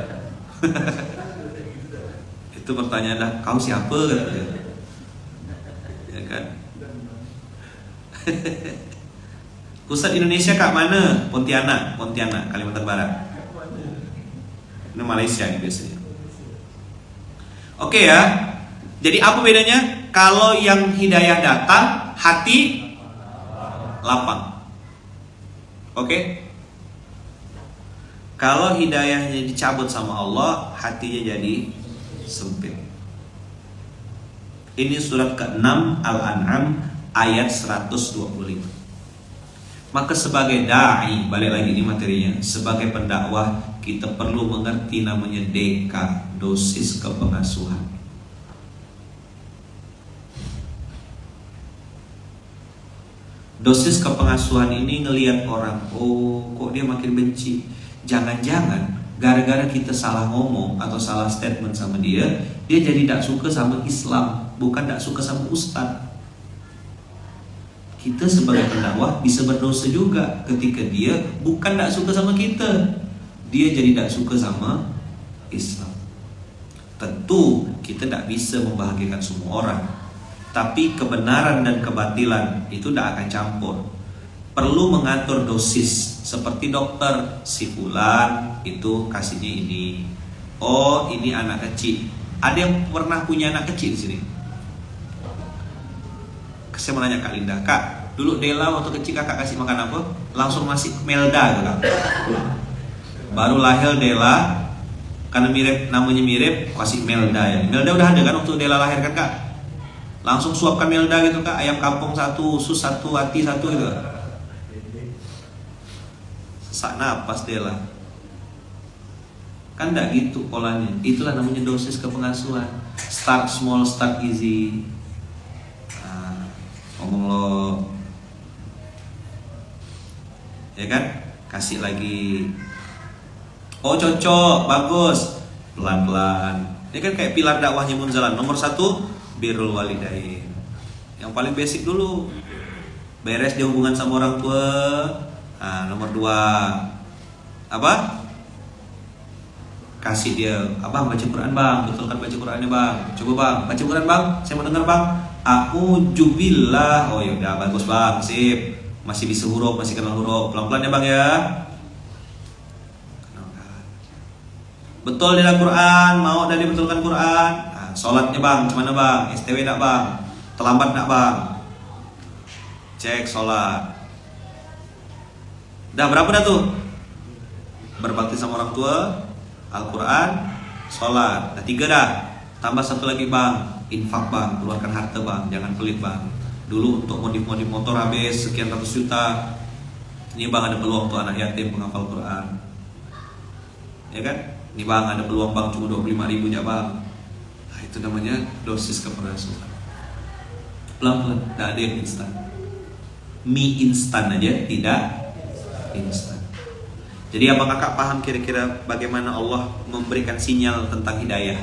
Itu pertanyaan dah, kau siapa katanya. Ya kan? Pusat Indonesia kak mana? Pontianak, Kalimantan Barat. Ini Malaysia nih biasanya. Oke ya. Jadi apa bedanya? Kalau yang hidayah datang, hati lapang. Oke? Kalau hidayahnya dicabut sama Allah, hatinya jadi sempit. Ini surat ke-6 Al-An'am ayat 125. Maka sebagai da'i, balik lagi ini materinya, sebagai pendakwah kita perlu mengerti namanya DK, dosis kepengasuhan. Dosis kepengasuhan ini ngelihat orang, oh kok dia makin benci. Jangan-jangan gara-gara kita salah ngomong atau salah statement sama dia jadi tidak suka sama Islam, bukan tidak suka sama Ustadz. Kita sebagai pendakwah bisa berdosa juga ketika dia bukan tidak suka sama kita, dia jadi tidak suka sama Islam. Tentu kita tidak bisa membahagiakan semua orang, tapi kebenaran dan kebatilan itu tidak akan campur. Perlu mengatur dosis. Seperti dokter, si fulan itu kasihnya ini. Oh, ini anak kecil. Ada yang pernah punya anak kecil di sini? Saya mau nanya Kak Linda, Kak, dulu Dela waktu kecil kakak kasih makan apa? Langsung masih Melda gitu Kak. Baru lahir Dela, karena namanya mirip, kasih Melda ya. Melda udah ada kan waktu Dela lahir kan Kak? Langsung suapkan Melda gitu Kak, ayam kampung satu, usus satu, hati satu gitu. Sesak napas Dela. Kan enggak gitu polanya. Itulah namanya dosis kepengasuhan. Start small, start easy. Ngomong lo, ya kan? Kasih lagi. Oh cocok, bagus. Pelan-pelan. Ini kan kayak pilar dakwahnya Munzalan. Nomor 1, birrul walidain. Yang paling basic dulu. Beres dia hubungan sama orang tua. Nomor 2, apa? Kasih dia, abang baca Quran bang, betulkan baca Qurannya bang. Coba bang, baca Quran bang. Saya mau dengar bang. A'udzubillah. Oh ya udah bagus bang, sip. Masih bisa huruf, masih kenal huruf. Pelan-pelan ya bang ya. Betul dalam Quran, mau dan dibetulkan Quran. Sholatnya bang, gimana bang? STW nak bang? Terlambat nak bang? Cek sholat. Udah berapa dah tuh? Berbakti sama orang tua, Al-Quran, sholat. Udah 3 dah. Tambah 1 lagi bang, infak bang, keluarkan harta bang, jangan pelit bang. Dulu untuk modif-modif motor habis sekian ratus juta. Ini bang ada peluang untuk anak yatim penghafal Quran. Ya kan? Ini bang ada peluang bang cuma 25.000 ya bang. Itu namanya dosis keperluan. Pelan-pelan, tidak ada yang instan. Mie instan aja tidak instan. Jadi abang kakak paham kira-kira bagaimana Allah memberikan sinyal tentang hidayah.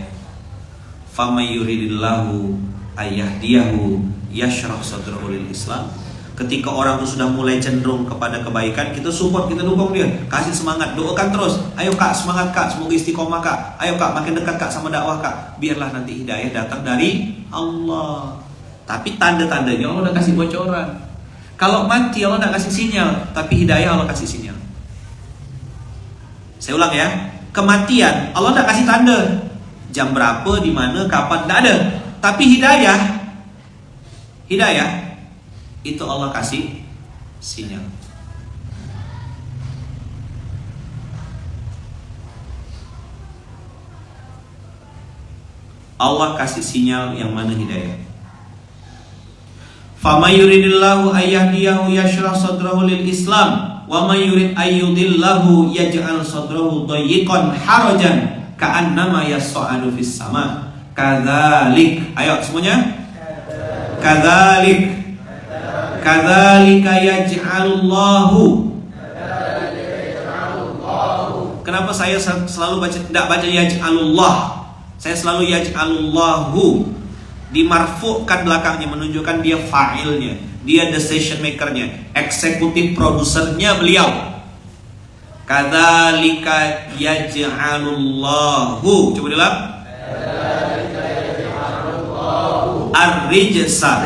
Famay yuridillahu ayyahdiyahu yashrah sadrahu lil Islam. Ketika orang itu sudah mulai cenderung kepada kebaikan, kita support, kita dukung dia, kasih semangat, doakan terus. Ayo kak, semangat kak, semoga istiqomah kak. Ayo kak, makin dekat kak sama dakwah kak. Biarlah nanti hidayah datang dari Allah. Tapi tanda-tandanya Allah udah kasih bocoran. Kalau mati Allah tidak kasih sinyal, tapi hidayah Allah kasih sinyal. Saya ulang ya, kematian Allah tidak kasih tanda. Jam berapa, di mana, kapan, tidak ada. Tapi hidayah itu Allah kasih sinyal. Allah kasih sinyal yang mana hidayah. Famay yuridillahu ayyahdiyahu yashrah sadrahu lil Islam, wa may yurid ayyudillahu yaj'al sadrahu dayyiqan harajan ka'annama yas'adu fis sama. Kadzalik. Ayo semuanya. Kadzalik. Kadzalika yaj'alullahu. Kenapa saya selalu tidak baca yaj'alullah? Saya selalu yaj'alullahu. Dimarfu'kan belakangnya, menunjukkan dia fa'ilnya, dia decision makernya, eksekutif produsernya beliau. Kadzalika yaj'alullahu. Coba diulang. Ar-rijsa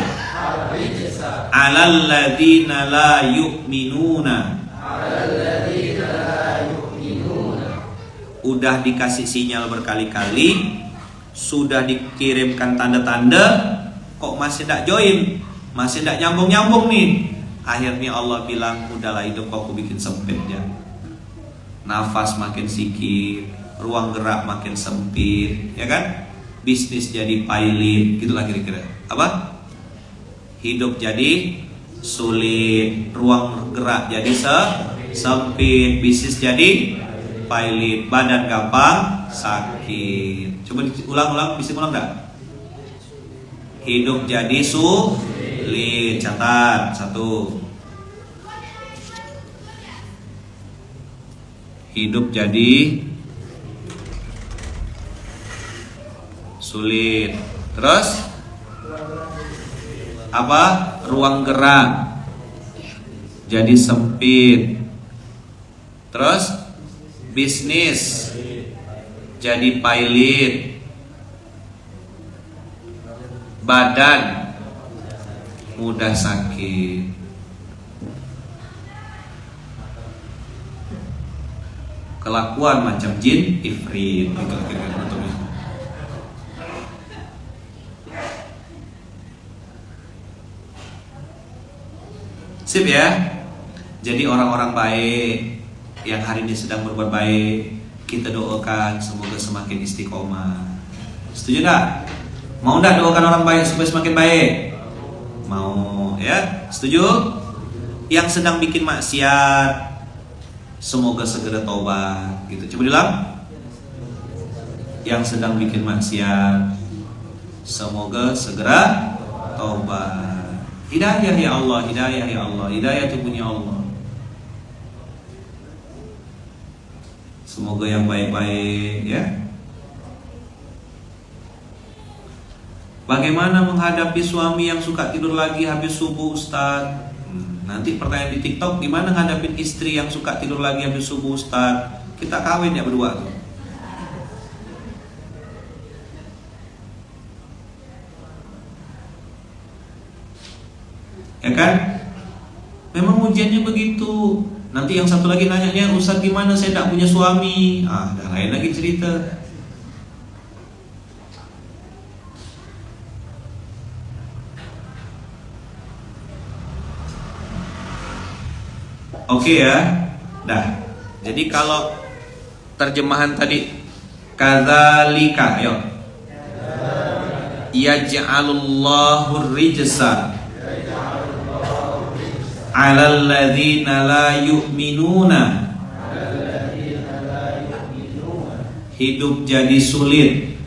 'alal ladzina la yu'minuna. Udah dikasih sinyal berkali-kali, sudah dikirimkan tanda-tanda, kok masih tidak join, masih tidak nyambung-nyambung nih. Akhirnya Allah bilang, udahlah hidup kau bikin sempit ya. Nafas makin sikit, ruang gerak makin sempit, ya kan? Bisnis jadi pailit, gitulah kira-kira. Apa? Hidup jadi sulit, ruang gerak jadi sempit, bisnis jadi pailit, badan gampang sakit. Coba ulang-ulang, bisa ulang enggak? Hidup jadi sulit. Catat 1. Hidup jadi sulit. Terus apa? Ruang gerak jadi sempit. Terus bisnis jadi pailit. Badan mudah sakit. Kelakuan macam jin ifrit. Sip ya. Jadi orang-orang baik yang hari ini sedang berbuat baik, kita doakan semoga semakin istiqomah. Setuju enggak? Mau enggak doakan orang baik supaya semakin baik? Mau ya? Setuju? Yang sedang bikin maksiat, semoga segera taubat gitu. Coba bilang. Yang sedang bikin maksiat, Semoga segera taubat. Hidayah ya Allah, hidayah ya Allah, hidayah itu punya Allah. Semoga yang baik-baik ya. Bagaimana menghadapi suami yang suka tidur lagi habis subuh, Ustaz? Nanti pertanyaan di TikTok, gimana ngadapin istri yang suka tidur lagi habis subuh, Ustaz? Kita kawin ya berdua tuh. Ya kan? Memang ujiannya begitu. Nanti yang satu lagi nanyanya, Ustaz gimana saya tak punya suami? Dah lain lagi cerita. Oke ya. Dah. Jadi kalau terjemahan tadi kadzalika, ayo. Yaj'alullahu rijsa 'alal ladzina la yu'minuna. Hidup jadi sulit,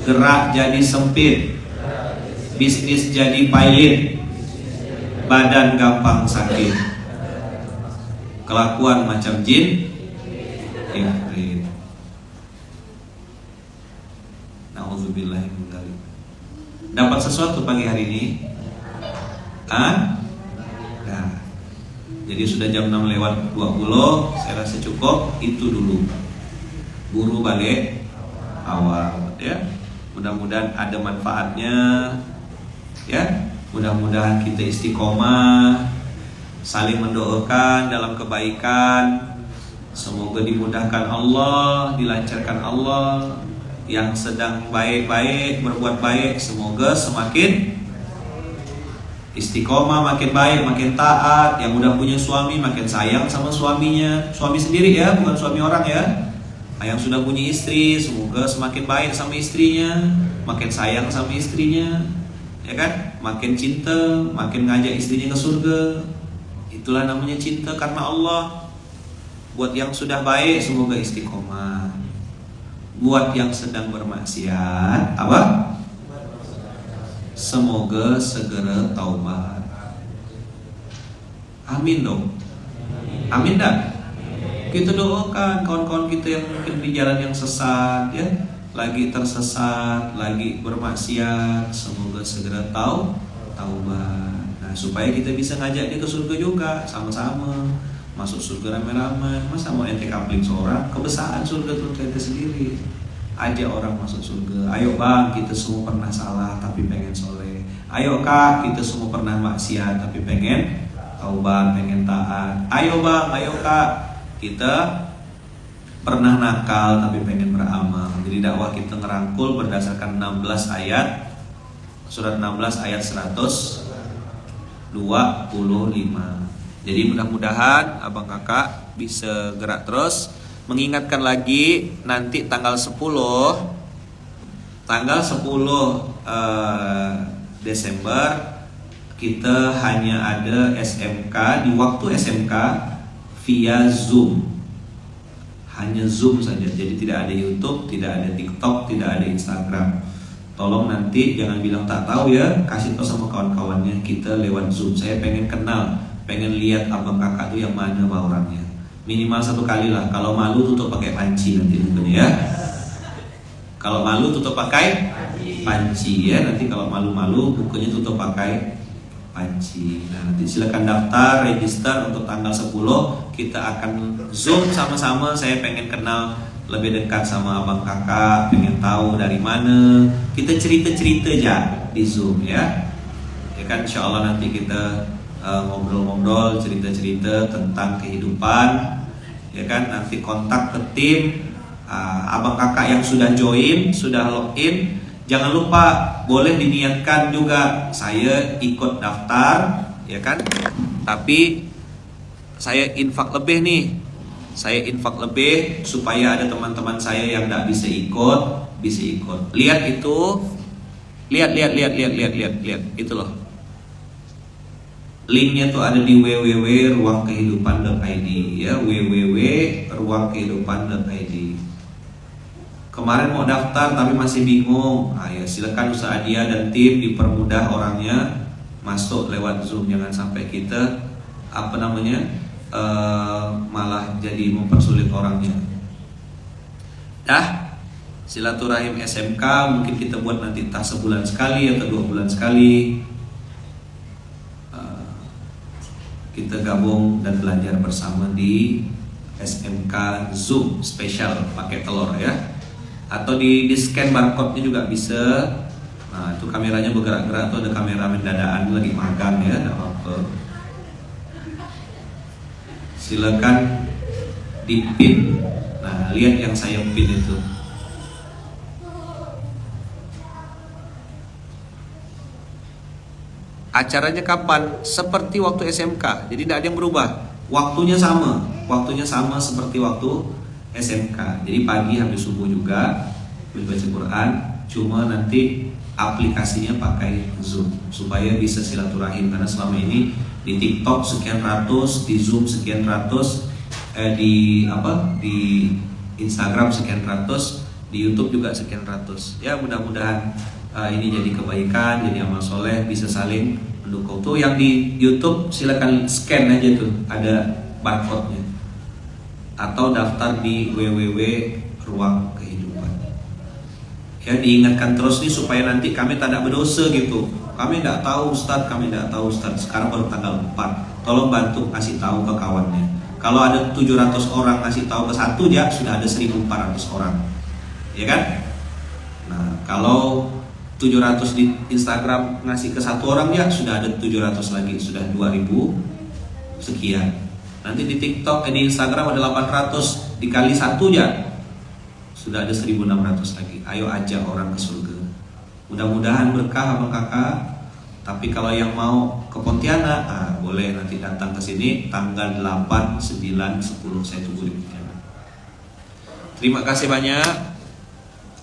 gerak jadi sempit, bisnis jadi pailit, badan gampang sakit, kelakuan macam jin ifrit. Nauzubillahi min dzalik. Dapat sesuatu pagi hari ini? Nah. Jadi sudah jam 6:20, saya rasa cukup itu dulu. Buru balik awal ya. Mudah-mudahan ada manfaatnya ya. Mudah-mudahan kita istiqomah, saling mendoakan dalam kebaikan. Semoga dimudahkan Allah, dilancarkan Allah. Yang sedang baik-baik, berbuat baik, semoga semakin istiqomah, makin baik, makin taat. Yang udah punya suami makin sayang sama suaminya, suami sendiri ya, bukan suami orang ya. Yang sudah punya istri, semoga semakin baik sama istrinya, makin sayang sama istrinya, ya kan? Makin cinta, makin ngajak istrinya ke surga. Itulah namanya cinta karena Allah. Buat yang sudah baik semoga istiqomah. Buat yang sedang bermaksiat apa? Semoga segera taubat. Amin dong. Amin dah. Kita doakan kawan-kawan kita yang mungkin di jalan yang sesat ya, lagi tersesat, lagi bermaksiat, semoga segera taubat. Nah, supaya kita bisa ngajak dia ke surga juga, sama-sama masuk surga rame-rame. Masa mau ente kapling seorang, kebesaran surga tuh ente sendiri. Ajak orang masuk surga. Ayo bang, kita semua pernah salah tapi pengen soleh. Ayo kak, kita semua pernah maksiat tapi pengen taubat, pengen taat. Ayo bang, ayo kak, kita pernah nakal tapi pengen beramal. Jadi dakwah kita ngerangkul berdasarkan 16 ayat, surat 16 ayat 125. Jadi mudah-mudahan abang kakak bisa gerak terus. Mengingatkan lagi nanti tanggal 10 Desember kita hanya ada SMK, di waktu SMK via Zoom. Hanya Zoom saja. Jadi tidak ada YouTube, tidak ada TikTok, tidak ada Instagram. Tolong nanti jangan bilang tak tahu ya, kasih tahu sama kawan-kawannya kita lewat Zoom. Saya pengen kenal, pengen lihat abang kakak tuh yang mana orangnya. Minimal 1 kali lah. Kalau malu tutup pakai panci nanti mungkin ya. Kalau malu tutup pakai panci ya. Nanti kalau malu-malu bukunya tutup pakai panci. Nah, nanti silakan daftar, register untuk tanggal 10. Kita akan Zoom sama-sama. Saya pengen kenal lebih dekat sama abang kakak, pengen tahu dari mana. Kita cerita-cerita aja di Zoom ya. Ya kan, insya Allah nanti kita ngobrol-ngobrol, cerita-cerita tentang kehidupan, ya kan. Nanti kontak ke tim abang kakak yang sudah join, sudah login. Jangan lupa boleh diniatkan juga saya ikut daftar, ya kan. Tapi saya infak lebih nih, saya infak lebih supaya ada teman-teman saya yang tidak bisa ikut, bisa ikut. Lihat itu, lihat itu loh. Linknya tuh ada di www.ruangkehidupan.id ya, www.ruangkehidupan.id. Kemarin mau daftar tapi masih bingung. Ya silakan Ustaz Adia dan tim dipermudah orangnya masuk lewat Zoom. Jangan sampai kita malah jadi mempersulit orangnya. Silaturahim SMK mungkin kita buat nanti entah sebulan sekali atau 2 bulan sekali. Kita gabung dan belajar bersama di SMK Zoom spesial pakai telur ya. Atau di scan barcode-nya juga bisa. Nah itu kameranya bergerak-gerak, tuh ada kameramen dadaan lagi magang ya, ada apa. Silakan dipin. Nah lihat yang saya pin itu. Acaranya kapan? Seperti waktu SMK. Jadi tidak ada yang berubah. Waktunya sama seperti waktu SMK. Jadi pagi habis subuh juga baca Quran, cuma nanti aplikasinya pakai Zoom supaya bisa silaturahim. Karena selama ini di TikTok sekian ratus, di Zoom sekian ratus, di Instagram sekian ratus, di YouTube juga sekian ratus. Ya mudah-mudahan ini jadi kebaikan, jadi amal soleh, bisa saling mendukung. Tuh yang di YouTube silakan scan aja tuh, ada barcode-nya. Atau daftar di www.ruang kehidupan. Ya diingatkan terus nih supaya nanti kami tidak berdosa gitu. Kami tidak tahu Ustaz, sekarang baru tanggal 4. Tolong bantu kasih tahu ke kawannya. Kalau ada 700 orang kasih tahu ke satu ya sudah ada 1.400 orang. Ya kan? Nah, kalau 700 di Instagram ngasih ke satu orang ya sudah ada 700 lagi, sudah 2000 sekian. Nanti di TikTok, di Instagram ada 800 dikali satu ya sudah ada 1.600 lagi. Ayo ajak orang ke surga. Mudah-mudahan berkah abang kakak. Tapi kalau yang mau ke Pontianak, boleh nanti datang ke sini tanggal 8, 9, 10 saya tunggu di Pontianak. Terima kasih banyak.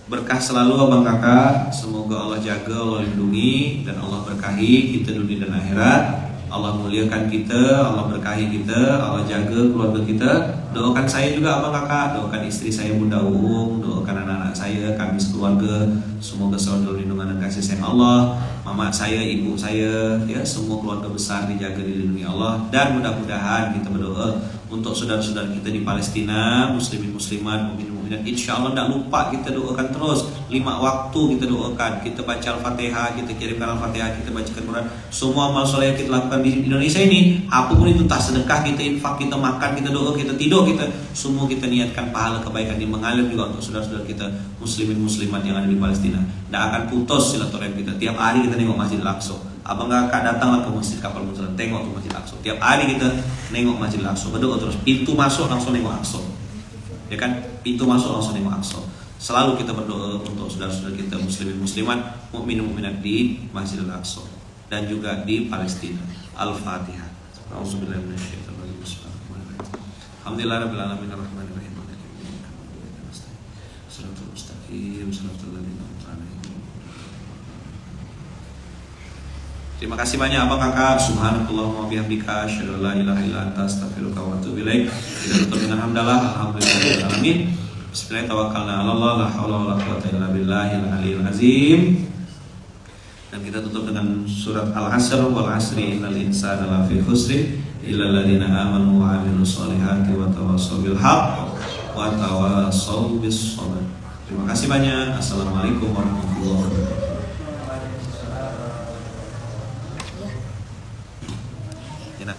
Berkah selalu abang kakak. Semoga Allah jaga, Allah lindungi, dan Allah berkahi kita dunia dan akhirat. Allah muliakan kita, Allah berkahi kita, Allah jaga keluarga kita. Doakan saya juga abang kakak, doakan istri saya Bunda Uung, doakan anak-anak saya, kami sekeluarga, semoga selalu dalam lindungan dan kasih sayang Allah. Mama saya, ibu saya, ya semua keluarga besar dijaga, dilindungi Allah. Dan mudah-mudahan kita berdoa untuk saudara-saudara kita di Palestina, muslimin muslimat, mukmin mukminat. Insya Allah tidak lupa kita doakan terus 5 waktu kita doakan, kita baca Al-Fatihah, kita kirimkan Al-Fatihah, kita bacakan Quran. Semua amal soleh yang kita lakukan di Indonesia ini, apapun itu, entah sedekah kita, infak kita, makan kita, doa kita, tidur kita, semua kita niatkan pahala kebaikan yang mengalir juga untuk saudara-saudara kita muslimin muslimat yang ada di Palestina. Tidak akan putus silaturahim kita. Tiap hari kita nengok Masjid Al-Aqsa. Abang kakak datanglah ke Masjid Kapal Muzalan, tengok ke Masjid Al-Aqsa. Tiap hari kita nengok Masjid Al-Aqsa, berdoa terus. Pintu masuk langsung nengok Aqsa. Ya kan? Pintu masuk langsung nengok Aqsa. Selalu kita berdoa untuk saudara-saudara kita muslimin muslimat, mukmin mukminat di Masjid Al-Aqsa dan juga di Palestina. Al-Fatihah. A'udzubillahi minasyaitonir rajim. Alhamdulillahirabbil alamin arrahmanir rahim. Shiratal mustaqim, shiratal ladzina an'amta 'alaihim. Terima kasih banyak abang kakak. Subhanakallahumma bihamdika asyhadu an la ilaha illa anta astaghfiruka wa atubu ilaik. Kita tutup dengan hamdalah. Alhamdulillahirabbil alamin. Bismillah tawakkalna 'ala Allah, la haula wala quwwata illa billahil aliyyil azim. Dan kita tutup dengan surat Al-Asr, wal 'asri innal insana lafi khusr illa alladziina aamanu wa 'amilus shalihati wa tawassaw bil haqq wa tawassaw bis sabr. Terima kasih banyak. Assalamualaikum warahmatullahi wabarakatuh. Ya.